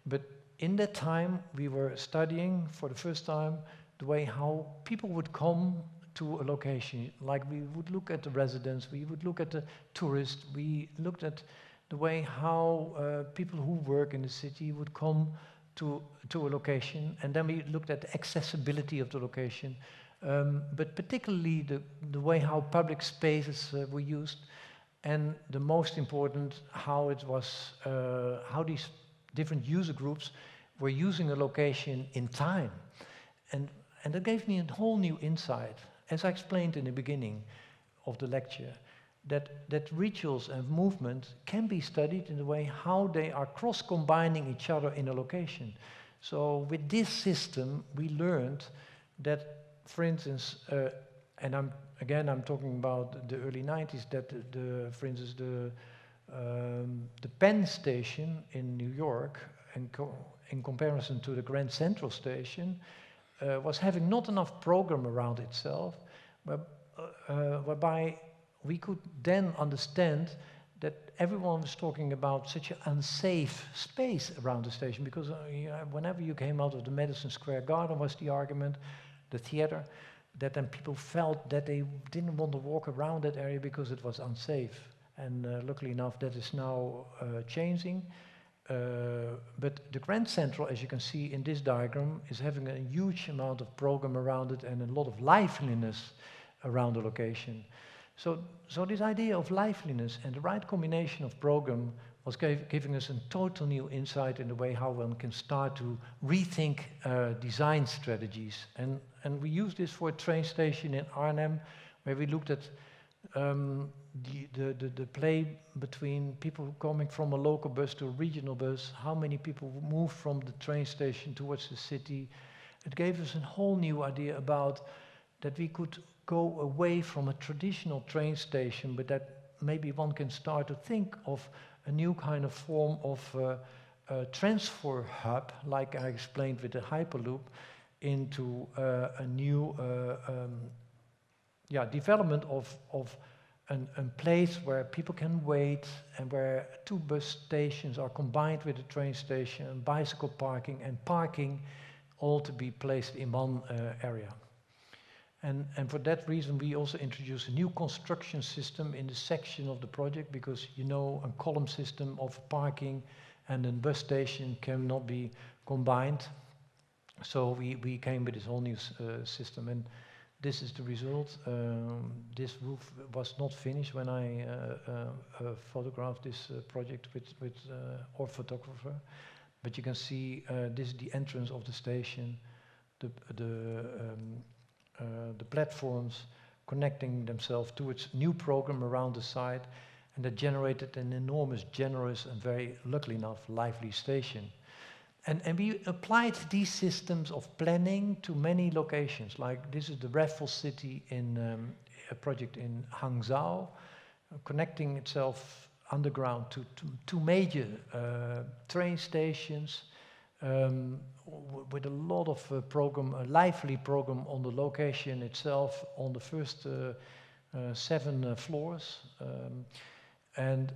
but in that time we were studying for the first time the way how people would come to a location. Like we would look at the residents, we would look at the tourists, we looked at the way how people who work in the city would come to a location, and then we looked at the accessibility of the location, but particularly the way how public spaces were used, and the most important, how it was, how these different user groups were using a location in time. And that gave me a whole new insight, as I explained in the beginning of the lecture, that rituals and movement can be studied in the way how they are cross-combining each other in a location. So with this system, we learned that, for instance, and I'm talking about the early 90s, that for instance, the Penn Station in New York, in comparison to the Grand Central Station, was having not enough program around itself, whereby we could then understand that everyone was talking about such an unsafe space around the station, because whenever you came out of the Madison Square Garden, was the argument, the theater, that then people felt that they didn't want to walk around that area because it was unsafe. And luckily enough, that is now changing. But the Grand Central, as you can see in this diagram, is having a huge amount of program around it and a lot of liveliness around the location. So this idea of liveliness and the right combination of program was giving us a total new insight in the way how one can start to rethink design strategies. And we used this for a train station in Arnhem, where we looked at the play between people coming from a local bus to a regional bus, how many people move from the train station towards the city. It gave us a whole new idea about that we could go away from a traditional train station, but that maybe one can start to think of a new kind of form of transfer hub, like I explained with the Hyperloop, into a new development of a place where people can wait, and where two bus stations are combined with a train station, and bicycle parking and parking, all to be placed in one area. And for that reason, we also introduced a new construction system in the section of the project, because you know a column system of parking and a bus station cannot be combined. So we came with this whole new system, and this is the result. This roof was not finished when I photographed this project with our photographer, but you can see this is the entrance of the station, the platforms connecting themselves to its new program around the site, and that generated an enormous, generous, and very, luckily enough, lively station. And we applied these systems of planning to many locations. Like this is the Raffles City in a project in Hangzhou, connecting itself underground to two major train stations, with a lot of program, a lively program on the location itself, on the first 7 floors, and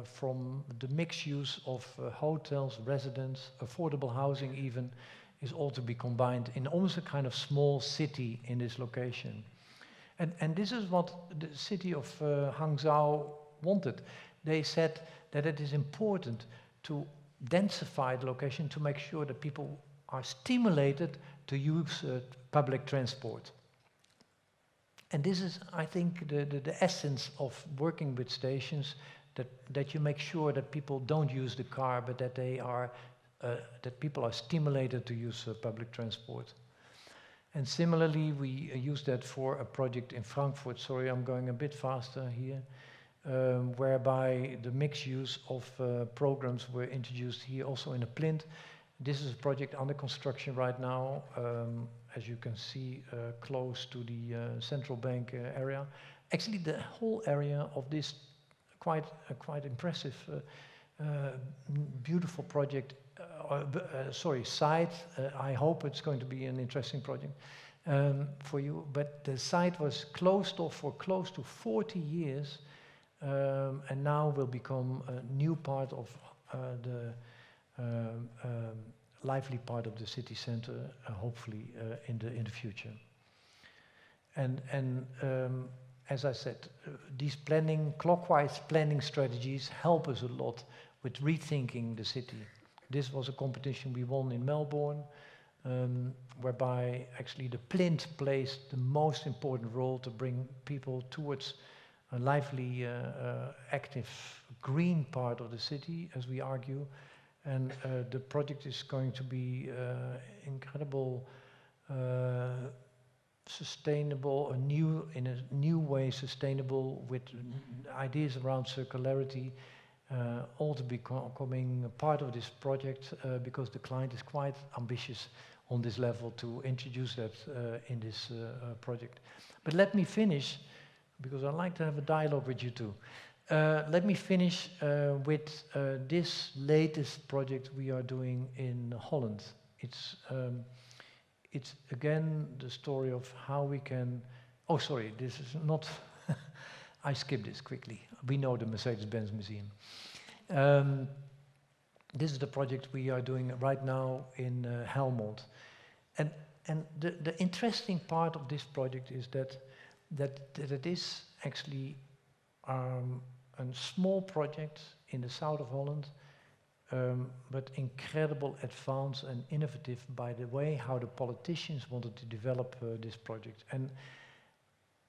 from the mixed use of hotels, residents, affordable housing even, is all to be combined in almost a kind of small city in this location. And this is what the city of Hangzhou wanted. They said that it is important to densify the location to make sure that people are stimulated to use public transport. And this is, I think, the essence of working with stations, that you make sure that people don't use the car, but that they are that people are stimulated to use public transport. And similarly, we use that for a project in Frankfurt. Sorry, I'm going a bit faster here. Whereby the mixed use of programs were introduced here also in a plinth. This is a project under construction right now, as you can see, close to the central bank area. Actually, the whole area of this quite impressive, beautiful project, site. I hope it's going to be an interesting project for you. But the site was closed off for close to 40 years. And now will become a new part of the lively part of the city center, hopefully in the future. And as I said, these clockwise planning strategies help us a lot with rethinking the city. This was a competition we won in Melbourne, whereby actually the plinth plays the most important role to bring people towards a lively, active, green part of the city, as we argue. And the project is going to be incredible, sustainable, in a new way sustainable, with ideas around circularity, all to becoming a part of this project, because the client is quite ambitious on this level to introduce that in this project. But let me finish, because I like to have a dialogue with you too. Let me finish with this latest project we are doing in Holland. It's again the story of how we can... Oh, sorry, this is not... I skipped this quickly. We know the Mercedes-Benz Museum. This is the project we are doing right now in Humboldt. And the interesting part of this project is that it is actually a small project in the south of Holland, but incredible advanced and innovative by the way how the politicians wanted to develop this project. And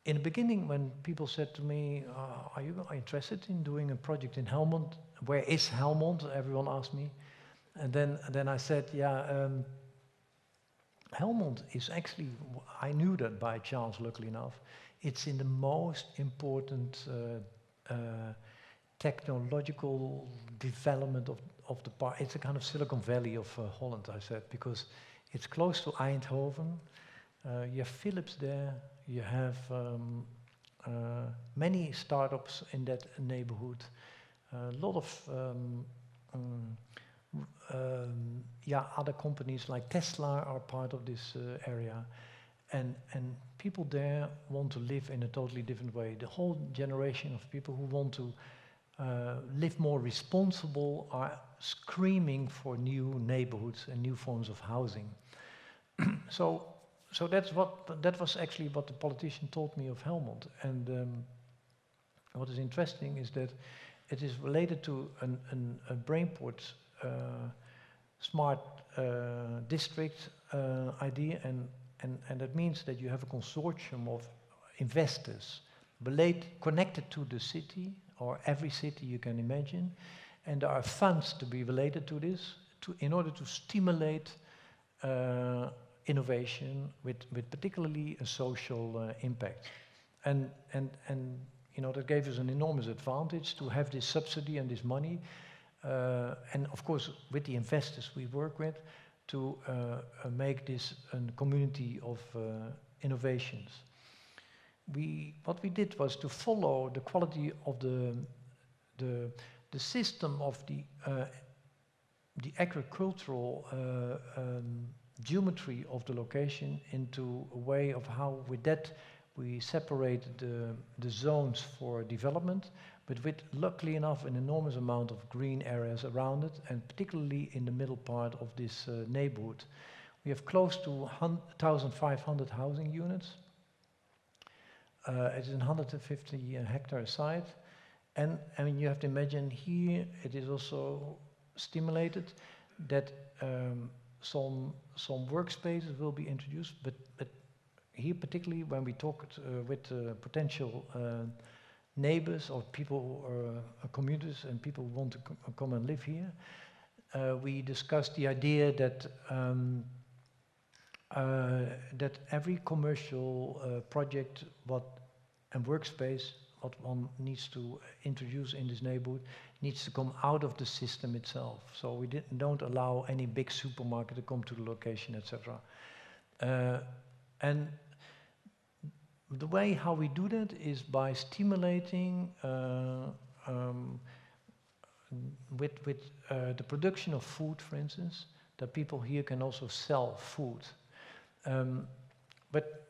in the beginning, when people said to me, are you interested in doing a project in Helmond? Where is Helmond? Everyone asked me. And then I said, yeah, Helmond is actually, I knew that by chance, luckily enough. It's in the most important technological development of the part. It's a kind of Silicon Valley of Holland, I said, because it's close to Eindhoven. You have Philips there. You have many startups in that neighborhood. A lot of other companies like Tesla are part of this area. And people there want to live in a totally different way. The whole generation of people who want to live more responsible are screaming for new neighborhoods and new forms of housing. So that was actually what the politician told me of Helmond. And what is interesting is that it is related to a Brainport smart district idea, and that means that you have a consortium of investors connected to the city, or every city you can imagine, and there are funds to be related to this in order to stimulate innovation with particularly a social impact. And you know, that gave us an enormous advantage to have this subsidy and this money, and of course with the investors we work with, to make this a community of innovations. What we did was to follow the quality of the system of the agricultural geometry of the location into a way of how with that we separated the zones for development, but with, luckily enough, an enormous amount of green areas around it, and particularly in the middle part of this neighborhood. We have close to 1,500 housing units. It is a 150 hectare site, and I mean, you have to imagine here it is also stimulated that some workspaces will be introduced, but here particularly when we talked with potential neighbors or people or commuters and people who want to come and live here, we discussed the idea that that every commercial project and workspace what one needs to introduce in this neighborhood needs to come out of the system itself. So we don't allow any big supermarket to come to the location, etc. And the way how we do that is by stimulating with the production of food, for instance, that people here can also sell food. But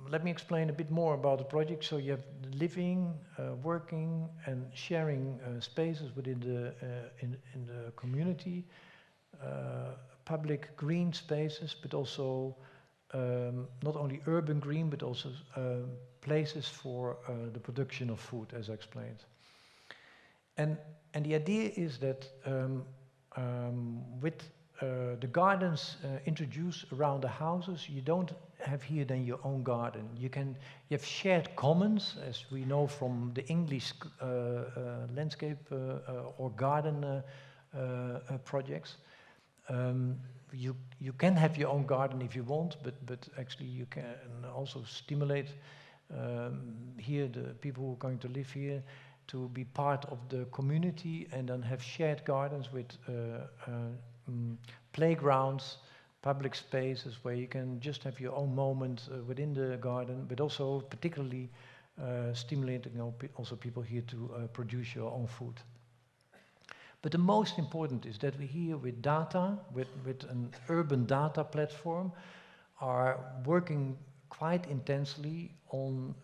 let me explain a bit more about the project. So you have living, working, and sharing spaces within the in the community, public green spaces, but also not only urban green, but also places for the production of food, as I explained. And the idea is that with the gardens introduced around the houses, you don't have here then your own garden. You have shared commons, as we know from the English landscape or garden projects. You can have your own garden if you want, but actually you can also stimulate here the people who are going to live here to be part of the community and then have shared gardens with playgrounds, public spaces where you can just have your own moment within the garden, but also particularly stimulating also people here to produce your own food. But the most important is that we here with data, with an urban data platform, are working quite intensely on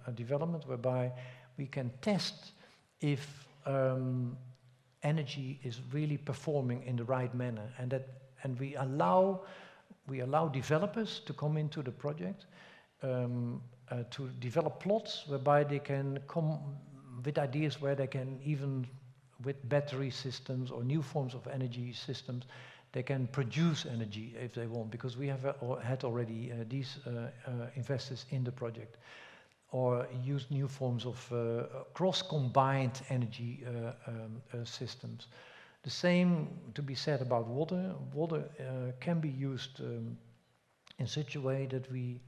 a development whereby we can test if energy is really performing in the right manner, and we allow developers to come into the project to develop plots whereby they can come with ideas where they can even with battery systems or new forms of energy systems, they can produce energy if they want, because we have had already these investors in the project, or use new forms of cross-combined energy systems. The same to be said about water. Water can be used in such a way that we,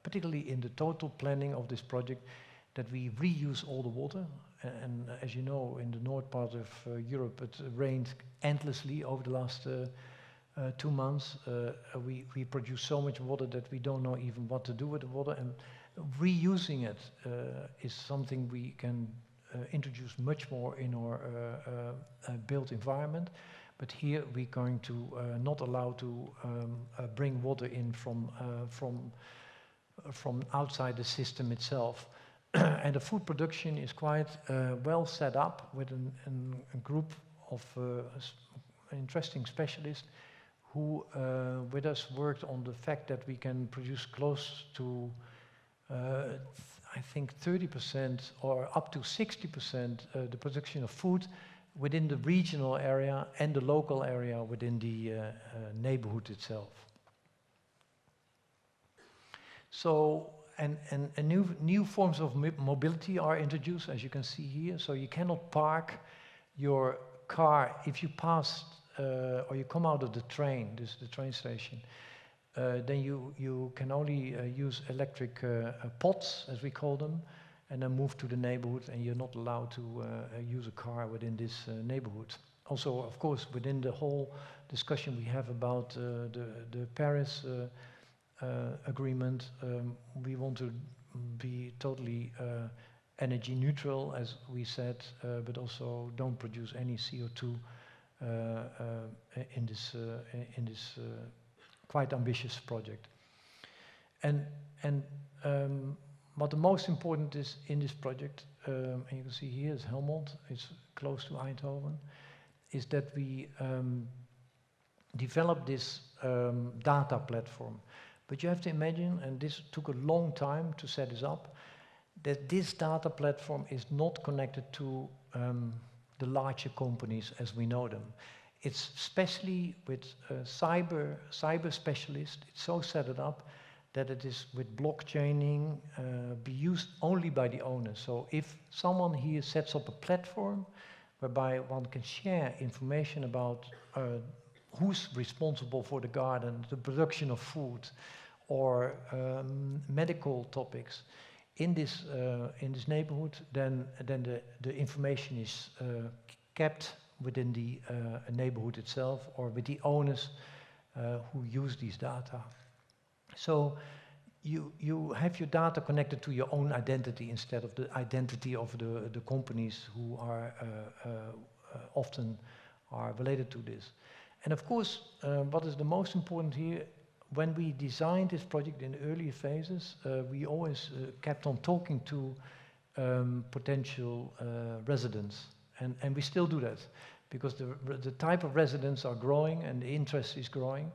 particularly in the total planning of this project, that we reuse all the water. And as you know, in the north part of Europe, it rained endlessly over the last 2 months. We produce so much water that we don't know even what to do with the water, and reusing it is something we can introduce much more in our built environment. But here we're going to not allow to bring water in from outside the system itself. And the food production is quite well set up with a group of interesting specialists who with us worked on the fact that we can produce close to I think 30% or up to 60% the production of food within the regional area and the local area within the neighborhood itself. So and new forms of mobility are introduced, as you can see here. So you cannot park your car if you pass or you come out of the train, this is the train station. Then you can only use electric pods, as we call them, and then move to the neighborhood, and you're not allowed to use a car within this neighborhood. Also, of course, within the whole discussion we have about the Paris agreement, we want to be totally energy neutral, as we said, but also don't produce any CO2 in this quite ambitious project. And what the most important is in this project, and you can see here is Humboldt, it's close to Eindhoven, is that we developed this data platform. But you have to imagine, and this took a long time to set this up, that this data platform is not connected to the larger companies as we know them. It's especially with cyber specialists. It's so set it up that it is with blockchaining, be used only by the owners. So if someone here sets up a platform whereby one can share information about who's responsible for the garden, the production of food, or medical topics in this neighborhood, then the information is kept within the neighborhood itself or with the owners who use these data. So you have your data connected to your own identity instead of the identity of the companies who are often are related to this. And of course, what is the most important here, when we designed this project in earlier phases, we always kept on talking to potential residents. And we still do that, because the type of residents are growing and the interest is growing.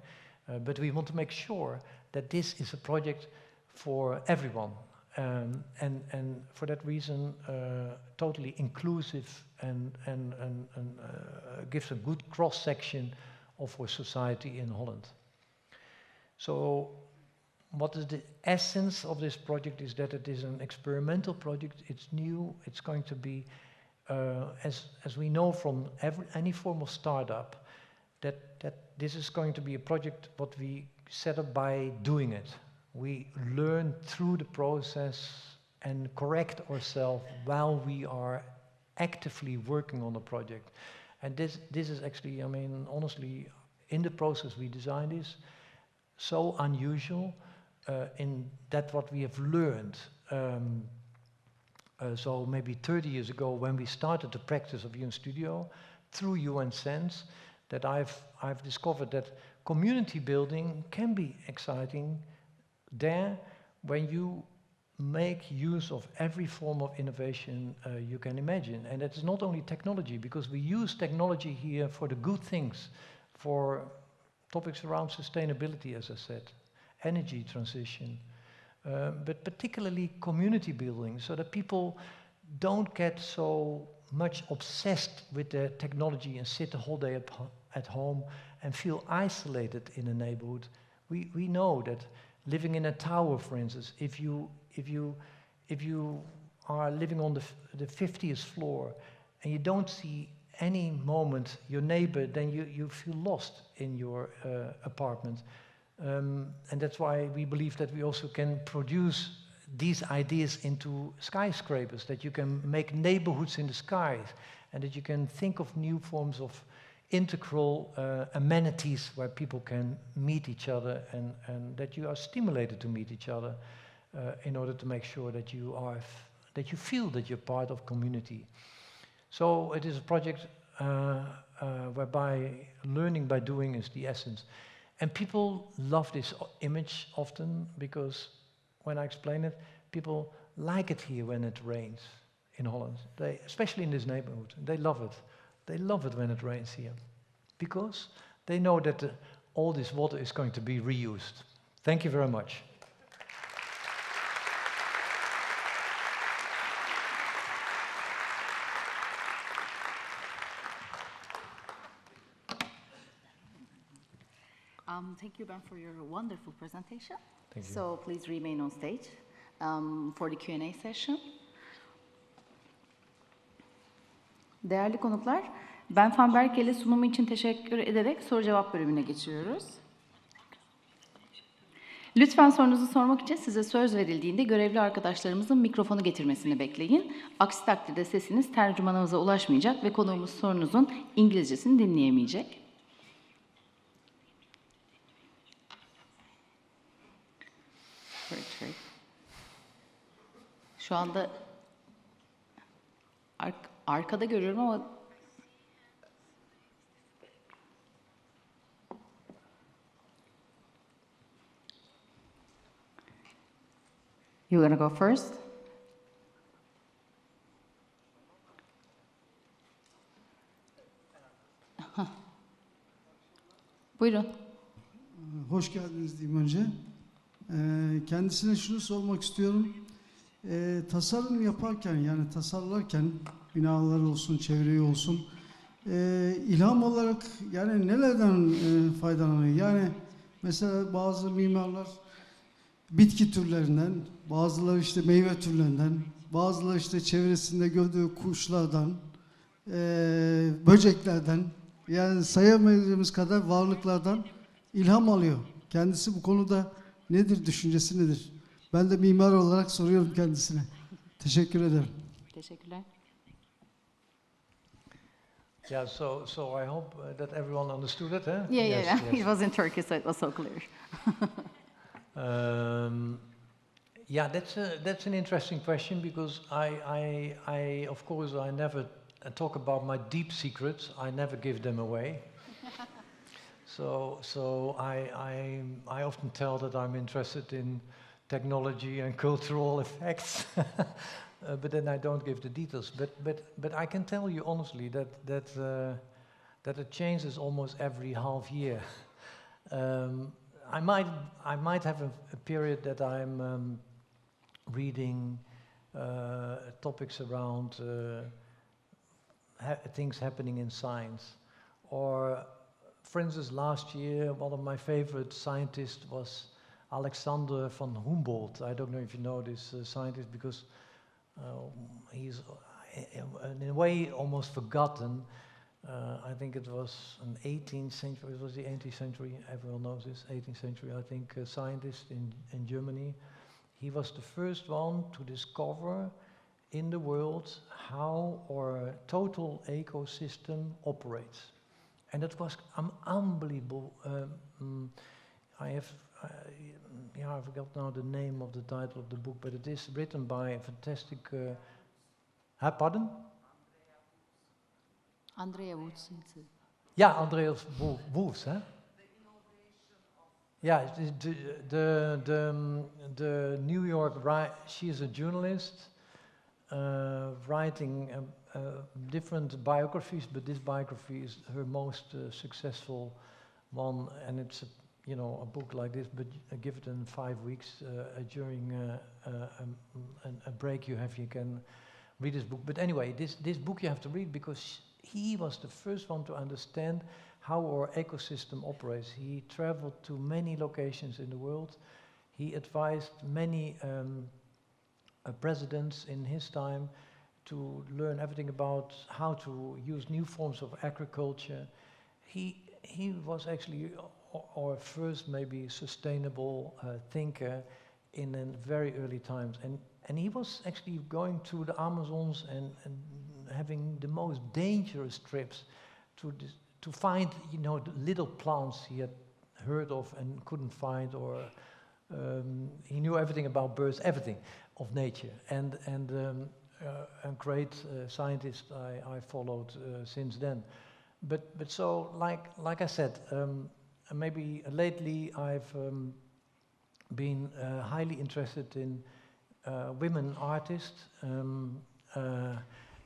But we want to make sure that this is a project for everyone. And for that reason, totally inclusive and gives a good cross-section of our society in Holland. So what is the essence of this project is that it is an experimental project. It's new. It's going to be, as we know from any form of startup, that this is going to be a project what we set up by doing it. We learn through the process and correct ourselves while we are actively working on the project. And this is actually, I mean, honestly, in the process we designed this, so unusual in that what we have learned. So maybe 30 years ago, when we started the practice of UNStudio through UNSense, that I've discovered that community building can be exciting there when you make use of every form of innovation you can imagine. And it's not only technology, because we use technology here for the good things, for topics around sustainability, as I said, energy transition, but particularly community building, so that people don't get so much obsessed with the technology and sit the whole day at home and feel isolated in a neighborhood. We know that living in a tower, for instance, if you are living on the 50th floor and you don't see any moment your neighbor, then you feel lost in your apartment. And that's why we believe that we also can produce these ideas into skyscrapers, that you can make neighborhoods in the skies, and that you can think of new forms of integral amenities where people can meet each other, and that you are stimulated to meet each other in order to make sure that you feel that you're part of community. So it is a project whereby learning by doing is the essence. And people love this image often, because when I explain it, people like it here when it rains in Holland. Especially in this neighborhood, they love it. They love it when it rains here, because they know that all this water is going to be reused. Thank you very much. Thank you, Ben, for your wonderful presentation. Thank you. So please remain on stage for the Q&A session. Değerli konuklar, Ben van Berkel'e sunumu için teşekkür ederek soru-cevap bölümüne geçiyoruz. Lütfen sorunuzu sormak için size söz verildiğinde görevli arkadaşlarımızın mikrofonu getirmesini bekleyin. Aksi takdirde sesiniz tercümanımıza ulaşmayacak ve konuğumuz sorunuzun İngilizcesini dinleyemeyecek. Şu anda arkada görüyorum ama you wanna go first? Buyurun. Hoş geldiniz diyeyim önce. Kendisine şunu sormak istiyorum. Tasarım yaparken, yani tasarlarken, binalar olsun, çevreyi olsun, ilham olarak yani nelerden faydalanıyor? Yani mesela bazı mimarlar bitki türlerinden, bazıları işte meyve türlerinden, bazıları işte çevresinde gördüğü kuşlardan, böceklerden, yani sayamayacağımız kadar varlıklardan ilham alıyor. Kendisi bu konuda nedir, düşüncesi nedir? Ben de mimar olarak soruyorum kendisine. Teşekkür ederim. Teşekkürler. Yeah, so I hope that everyone understood it, huh? Yeah. It was in Turkish, so it was so clear. Yeah, that's an interesting question because I of course I never talk about my deep secrets. I never give them away. So I often tell that I'm interested in technology and cultural effects, but then I don't give the details. But I can tell you honestly that it changes almost every half year. I might have a period that I'm reading topics around things happening in science. Or, for instance, last year, one of my favorite scientists was Alexander von Humboldt. I don't know if you know this scientist because he's in a way almost forgotten. I think it was an 18th century, it was the 18th century, everyone knows this, 18th century, I think, scientist in Germany. He was the first one to discover in the world how our total ecosystem operates. And it was unbelievable. I forgot now the name of the title of the book, but it is written by a fantastic... pardon? Andrea Woods. Yeah, Andreas Wolfs, huh? Yeah, the New York, she is a journalist writing different biographies, but this biography is her most successful one, and it's a book like this, but give it in 5 weeks during a break you can read this book. But anyway, this book you have to read because he was the first one to understand how our ecosystem operates. He traveled to many locations in the world. He advised many presidents in his time to learn everything about how to use new forms of agriculture. He was actually our first maybe sustainable thinker in very early times. And he was actually going to the Amazons and having the most dangerous trips to find, the little plants he had heard of and couldn't find, or he knew everything about birds, everything of nature. And a great scientist I followed since then. But so, like I said, maybe lately I've been highly interested in women artists.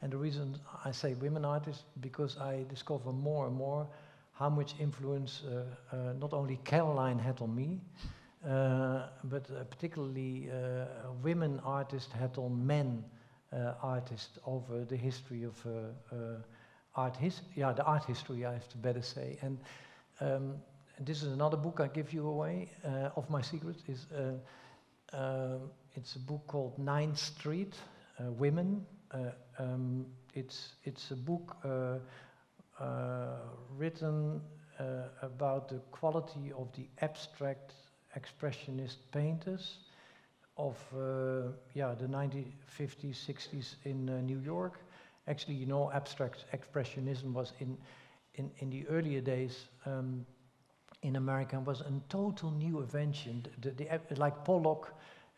And the reason I say women artists, because I discover more and more how much influence not only Caroline had on me, but particularly women artists had on men artists over the history of the art history, I have to better say. And this is another book I give you away of my secrets. It's a book called 9th Street, Women. It's a book written about the quality of the abstract expressionist painters of the 1950s, 60s in New York. Actually, abstract expressionism was in the earlier days in America was a total new invention. Like Pollock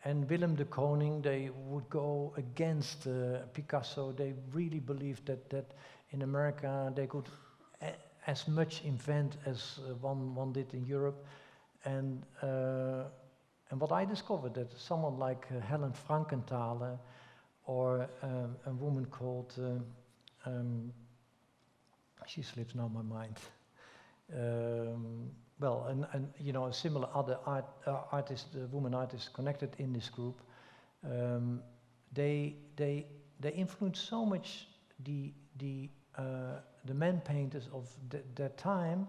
and Willem de Koning, they would go against Picasso. They really believed that in America they could as much invent as one did in Europe. And what I discovered, that someone like Helen Frankenthaler, or a woman called, she slips now my mind. A similar other woman artists connected in this group, they influenced so much the men painters of that time.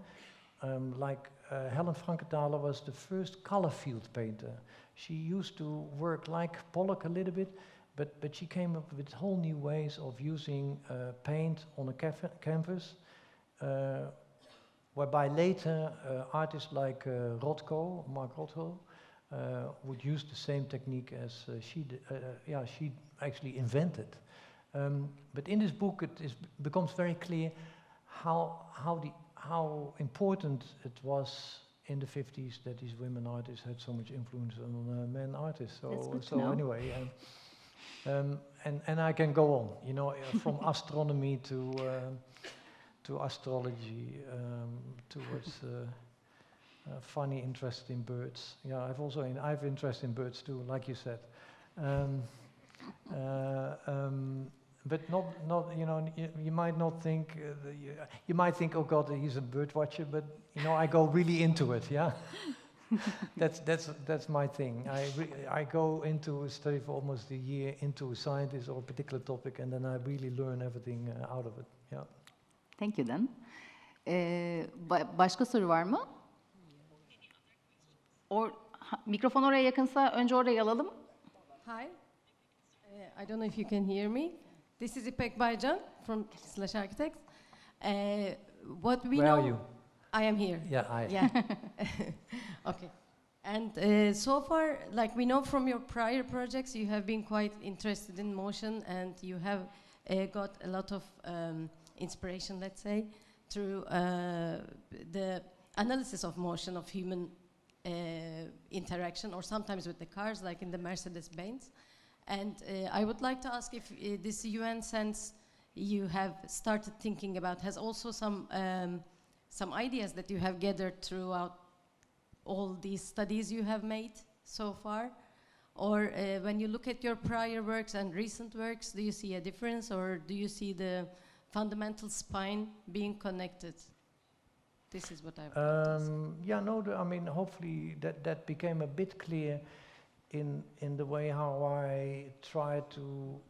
Like Helen Frankenthaler was the first color field painter. She used to work like Pollock a little bit, but she came up with whole new ways of using paint on a canvas. whereby later artists like Mark Rothko, would use the same technique as she actually invented. But in this book, becomes very clear how important it was in the 50s that these women artists had so much influence on men artists. That's So, good to so know. anyway, and I can go on, you know, from astronomy to astrology, towards funny interest in birds. Yeah, I've interest in birds too, like you said. But not you know, you might not think, you might think, oh God, he's a bird watcher, but you know, I go really into it, yeah? That's my thing. I go into a study for almost a year into a scientist or a particular topic, and then I really learn everything out of it, yeah. Thank you then. Başka soru var mı? Mikrofon oraya yakınsa önce orayı alalım. Hi. I don't know if you can hear me. This is İpek Baycan from Slash Architects. What we Where know, are you? I am here. Yeah, Yeah. Okay. And so far, like we know from your prior projects, you have been quite interested in motion, and you have got a lot of inspiration, let's say, through the analysis of motion of human interaction, or sometimes with the cars, like in the Mercedes-Benz. And I would like to ask if this UN sense you have started thinking about has also some ideas that you have gathered throughout all these studies you have made so far? Or when you look at your prior works and recent works, do you see a difference, or do you see the fundamental spine being connected? This is what I would like to ask. Yeah, no, I mean, hopefully that became a bit clear in the way how I tried to,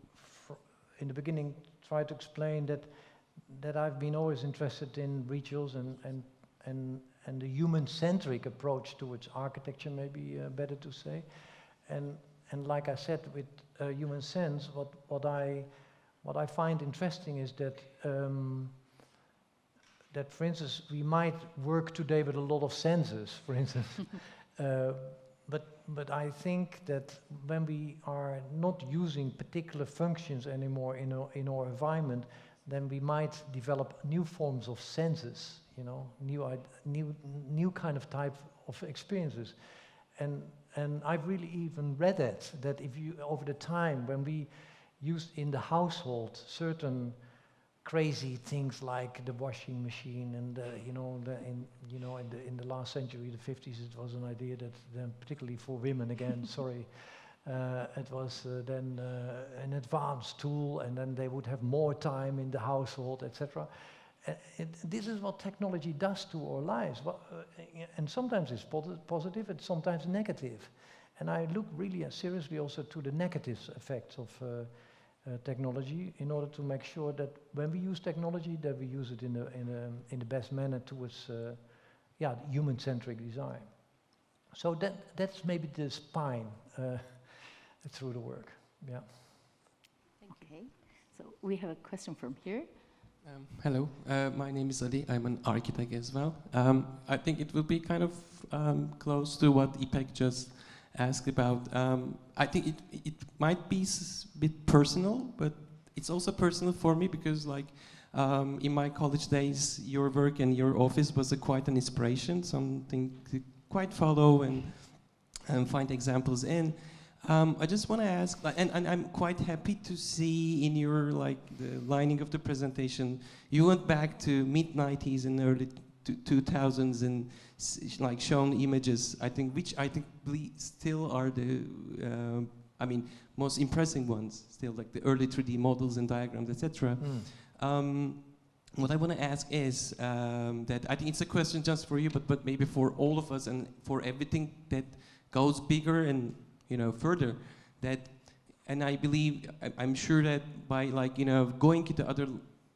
in the beginning, try to explain that I've been always interested in rituals and the human-centric approach towards architecture, maybe better to say. And like I said, with human sense, what I find interesting is that that, for instance, we might work today with a lot of senses, for instance, but I think that when we are not using particular functions anymore in our environment, then we might develop new forms of senses, you know, new kind of type of experiences, and I've really even read that if you, over the time when we used in the household certain crazy things like the washing machine, and in the last century, the 50s, it was an idea that then, particularly for women again, sorry, it was then an advanced tool, and then they would have more time in the household, etc. This is what technology does to our lives, and sometimes it's positive, and sometimes negative. And I look really seriously also to the negative effects of technology, in order to make sure that when we use technology, that we use it in the best manner towards human-centric design. So that's maybe the spine through the work. Yeah. Okay. So we have a question from here. Hello, my name is Ali. I'm an architect as well. I think it will be kind of close to what Ipek just asked about. I think it might be a bit personal, but it's also personal for me because, like, in my college days, your work and your office was quite an inspiration, something to quite follow and find examples in. I just want to ask, and I'm quite happy to see in your, like, the lining of the presentation, you went back to mid-90s and early 2000s and like shown images, which I think still are the, most impressive ones, still, like the early 3D models and diagrams, etc. What I want to ask is that I think it's a question just for you, but maybe for all of us and for everything that goes bigger and further, and I believe, I'm sure that by going into other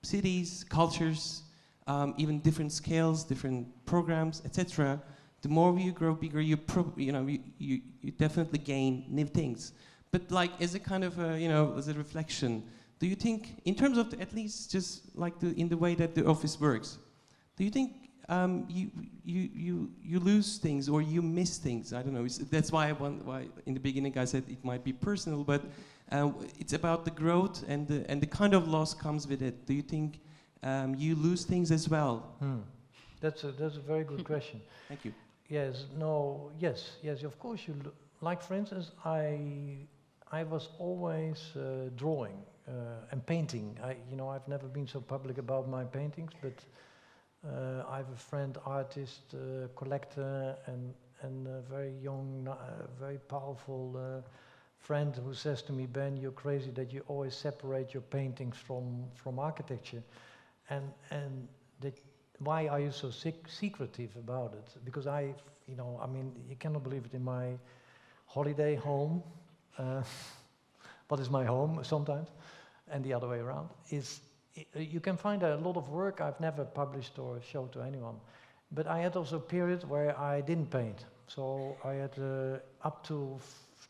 cities, cultures, even different scales, different programs, etc., the more you grow bigger, you definitely gain new things. But like as a kind of as a reflection, do you think, in terms of at least just like in the way that the office works, do you think you lose things or you miss things. I don't know. That's why why in the beginning I said it might be personal, but it's about the growth and the kind of loss comes with it. Do you think you lose things as well? That's a very good question. Thank you. Yes. No. Yes. Yes. Of course you like. For instance, I was always drawing and painting. I've never been so public about my paintings, but I have a friend, artist, collector, and a very young, very powerful friend who says to me, "Ben, you're crazy that you always separate your paintings from architecture, and that why are you so secretive about it?" Because you cannot believe it, in my holiday home, what is my home sometimes, and the other way around, you can find a lot of work I've never published or showed to anyone. But I had also a period where I didn't paint. So I had up to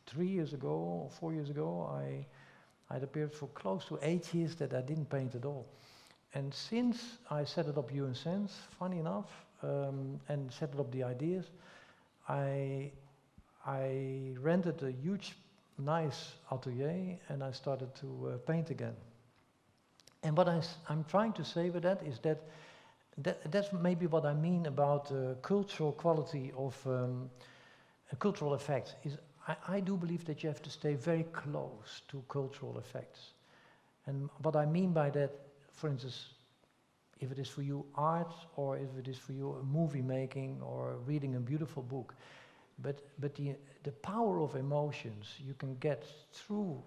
3 years ago or 4 years ago, I had a period for close to 8 years that I didn't paint at all. And since I set it up UNSense, funny enough, and set up the ideas, I rented a huge, nice atelier and I started to paint again. And what I'm trying to say with that is that's maybe what I mean about cultural quality of cultural effects. I do believe that you have to stay very close to cultural effects. And what I mean by that, for instance, if it is for you art, or if it is for you movie making or reading a beautiful book, but the power of emotions you can get through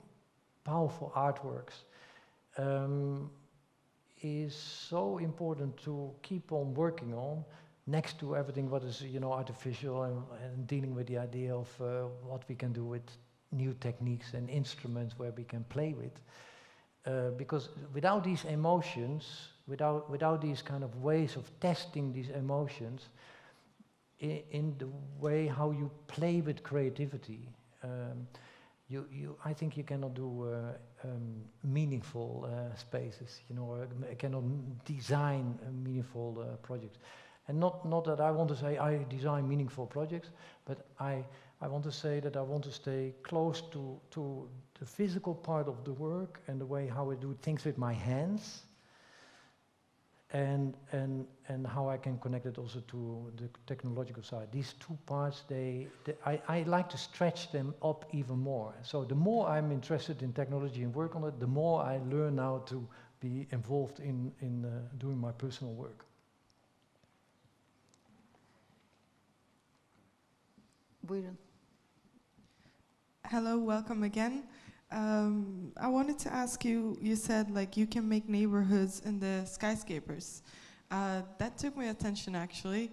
powerful artworks is so important to keep on working on, next to everything what is artificial, and dealing with the idea of what we can do with new techniques and instruments where we can play with. Because without these emotions, without these kind of ways of testing these emotions, in the way how you play with creativity, I think you cannot do meaningful spaces, or cannot design meaningful projects. And not that I want to say I design meaningful projects, but I want to say that I want to stay close to the physical part of the work and the way how I do things with my hands, and how I can connect it also to the technological side. These two parts, I like to stretch them up even more. So the more I'm interested in technology and work on it, the more I learn now to be involved in doing my personal work. Buyurun. Hello, welcome again. I wanted to ask you, you said you can make neighborhoods in the skyscrapers. That took my attention actually.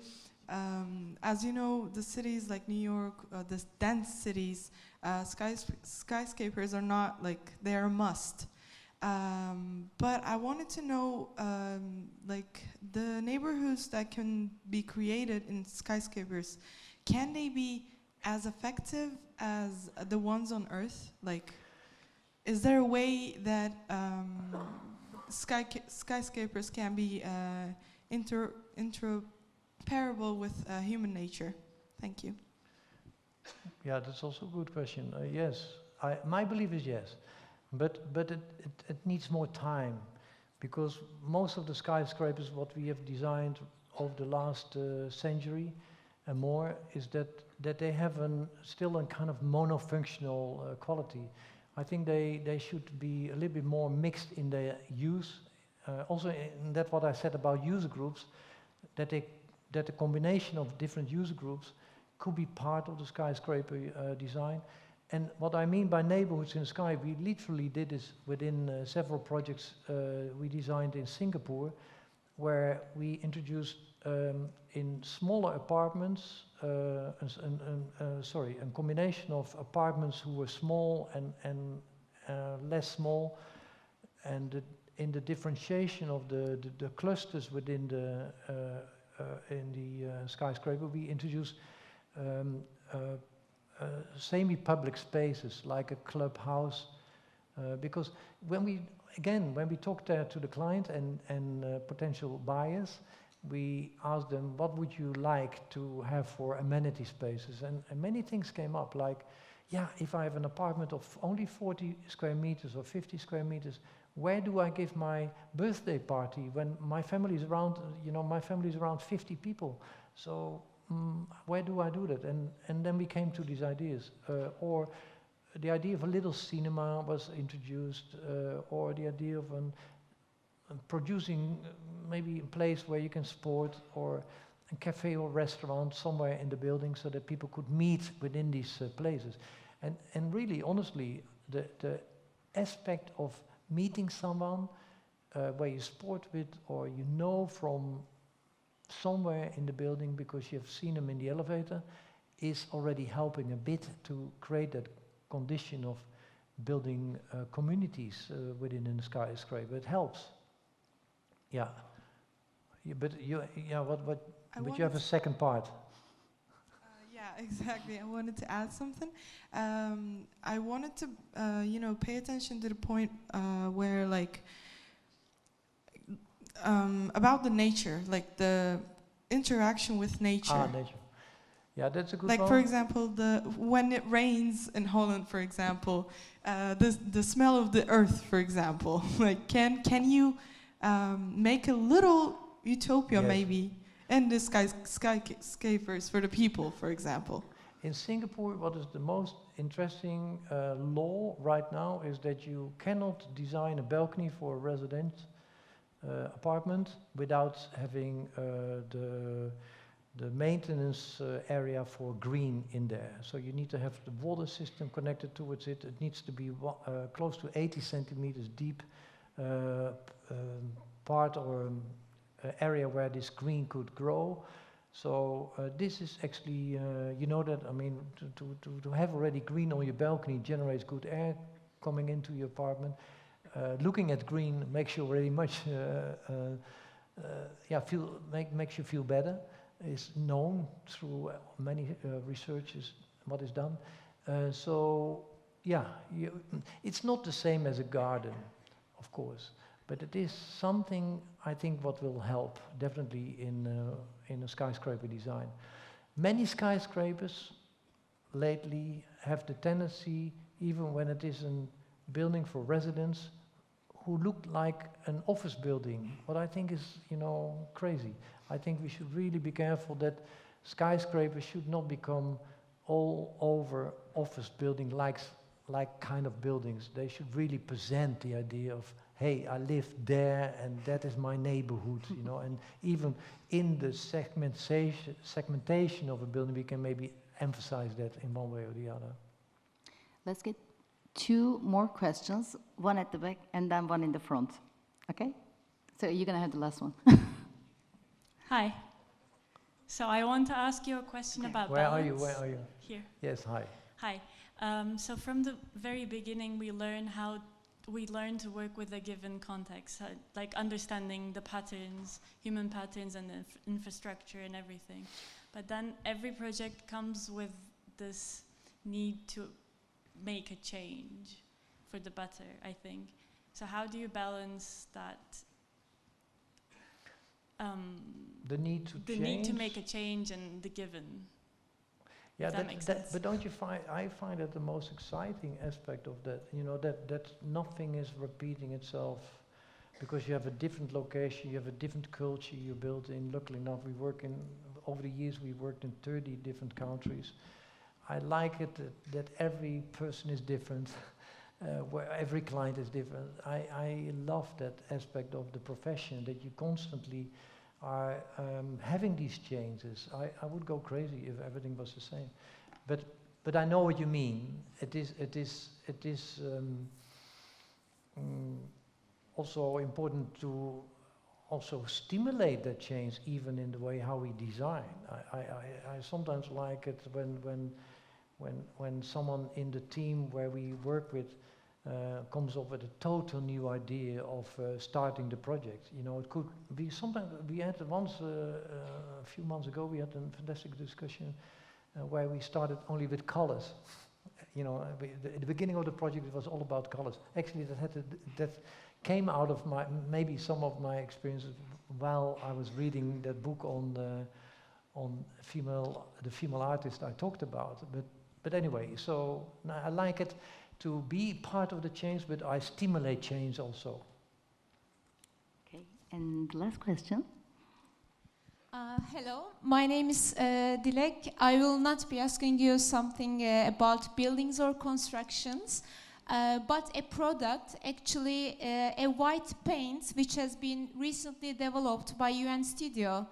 As you know, the cities like New York, the dense cities, skyscrapers are not they are a must. But I wanted to know, the neighborhoods that can be created in skyscrapers, can they be as effective as the ones on Earth? Is there a way that skyscrapers can be interoperable with human nature? Thank you. Yeah, that's also a good question. Yes, my belief is yes, but it needs more time, because most of the skyscrapers what we have designed over the last century and more is that they have still a kind of monofunctional quality. I think they should be a little bit more mixed in their use. Also, in that what I said about user groups, that the combination of different user groups could be part of the skyscraper design. And what I mean by neighborhoods in the sky, we literally did this within several projects we designed in Singapore, where we introduced in smaller apartments, a combination of apartments who were small and less small, and in the differentiation of the clusters within the skyscraper, we introduced semi-public spaces like a clubhouse, because when we talk to the client and potential buyers, we asked them, what would you like to have for amenity spaces? And many things came up, like, yeah, if I have an apartment of only 40 square meters or 50 square meters, where do I give my birthday party when my family is around, my family is around 50 people. So where do I do that? And then we came to these ideas. Or the idea of a little cinema was introduced, or the idea of producing maybe a place where you can sport, or a cafe or restaurant somewhere in the building so that people could meet within these places. And really, honestly, the aspect of meeting someone where you sport with, or from somewhere in the building because you have seen them in the elevator, is already helping a bit to create that condition of building communities within a skyscraper. It helps. Yeah. But you have a second part. Yeah, exactly. I wanted to add something. I wanted to, pay attention to the point where, like, about the nature, like the interaction with nature. Nature. Yeah, that's a good like one. For example, when it rains in Holland, for example, the smell of the earth, for example. Like, can you make a little utopia, maybe, and the skyscrapers for the people, for example? In Singapore, what is the most interesting law right now is that you cannot design a balcony for a resident apartment without having the maintenance area for green in there. So you need to have the water system connected towards it. It needs to be close to 80 centimeters deep part or area where this green could grow. So this is actually, to have already green on your balcony generates good air coming into your apartment. Looking at green makes you very much, makes you feel better. Is known through many researches what is done. It's not the same as a garden, of course, but it is something I think what will help definitely in a skyscraper design. Many skyscrapers lately have the tendency, even when it is a building for residents, who look like an office building, what I think is, crazy. I think we should really be careful that skyscrapers should not become all over office building like kind of buildings. They should really present the idea of, hey, I live there and that is my neighborhood, and even in the segmentation of a building, we can maybe emphasize that in one way or the other. Let's get 2 more questions, one at the back and then one in the front. Okay? So you're going to have the last one. Hi. So I want to ask you a question about balance. Where are you? Here. Yes, hi. Hi. So from the very beginning, we learn to work with a given context, like understanding the patterns, human patterns, and the infrastructure and everything. But then every project comes with this need to make a change for the better, I think. So how do you balance that? The need to change? The need to make a change and the given. Yeah, that makes sense. But don't you find, I find that the most exciting aspect of that, that nothing is repeating itself, because you have a different location, you have a different culture you build in. Luckily enough, over the years we worked in 30 different countries. I like it that every person is different, where every client is different. I love that aspect of the profession, that you constantly are having these changes. I would go crazy if everything was the same. But I know what you mean. It is also important to also stimulate that change, even in the way how we design. I sometimes like it when someone in the team where we work with comes up with a total new idea of starting the project. It could be sometimes. We had once a few months ago. We had a fantastic discussion where we started only with colors. you know, at the beginning of the project it was all about colors. Actually, that came out of maybe some of my experiences while I was reading that book on the female artist I talked about. But anyway, so I like it to be part of the change, but I stimulate change also. Okay, and the last question. Hello, my name is Dilek. I will not be asking you something about buildings or constructions, but a product, actually a white paint, which has been recently developed by UNStudio,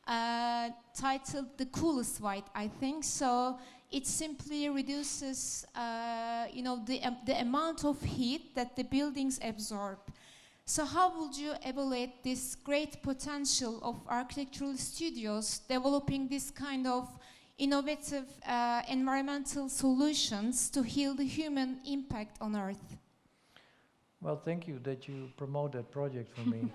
titled The Coolest White, I think. So it simply reduces, you know, the amount of heat that the buildings absorb. So how would you evaluate this great potential of architectural studios developing this kind of innovative environmental solutions to heal the human impact on Earth? Well, thank you that you promote that project for me.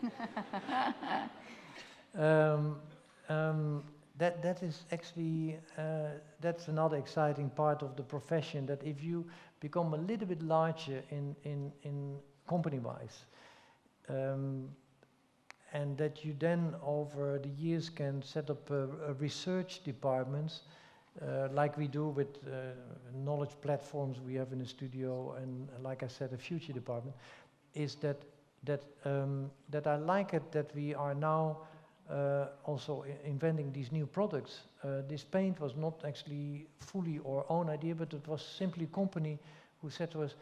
That is actually, that's another exciting part of the profession, that if you become a little bit larger in company-wise, and that you then over the years can set up research departments like we do with knowledge platforms we have in the studio, and like I said, a future department, is that I like it that we are now also inventing these new products. This paint was not actually fully our own idea, but it was simply a company who said to us,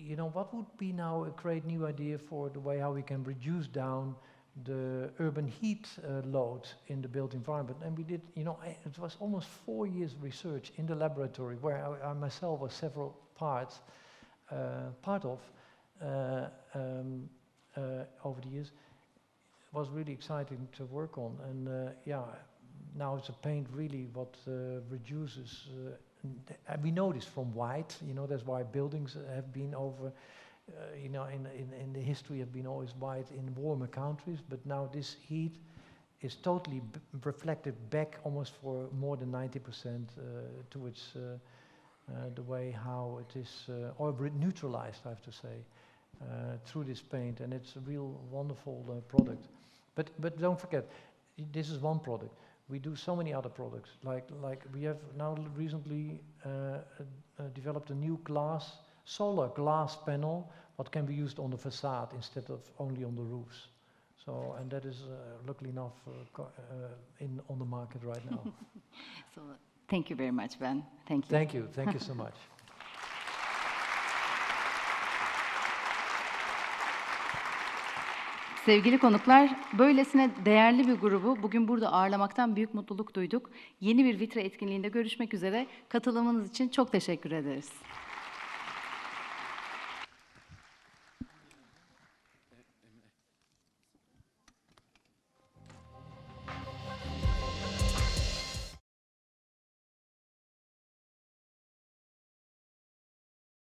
you know, what would be now a great new idea for the way how we can reduce down the urban heat load in the built environment. And we did, you know, it was almost 4 years research in the laboratory where I myself was several part of over the years. It was really exciting to work on, and yeah, now it's a paint really what reduces. And we know this from white, you know, that's why buildings have been over, you know, in the history have been always white in warmer countries, but now this heat is totally reflected back almost for more than 90% towards the way how it is, or neutralized, I have to say, through this paint, and it's a real wonderful product. But don't forget, this is one product. We do so many other products, like we have now recently developed a new solar glass panel, what can be used on the facade instead of only on the roofs. So, and that is luckily enough on the market right now. So, thank you very much, Ben. Thank you. Thank you so much. Sevgili konuklar, böylesine değerli bir grubu bugün burada ağırlamaktan büyük mutluluk duyduk. Yeni bir VitrA etkinliğinde görüşmek üzere. Katılımınız için çok teşekkür ederiz.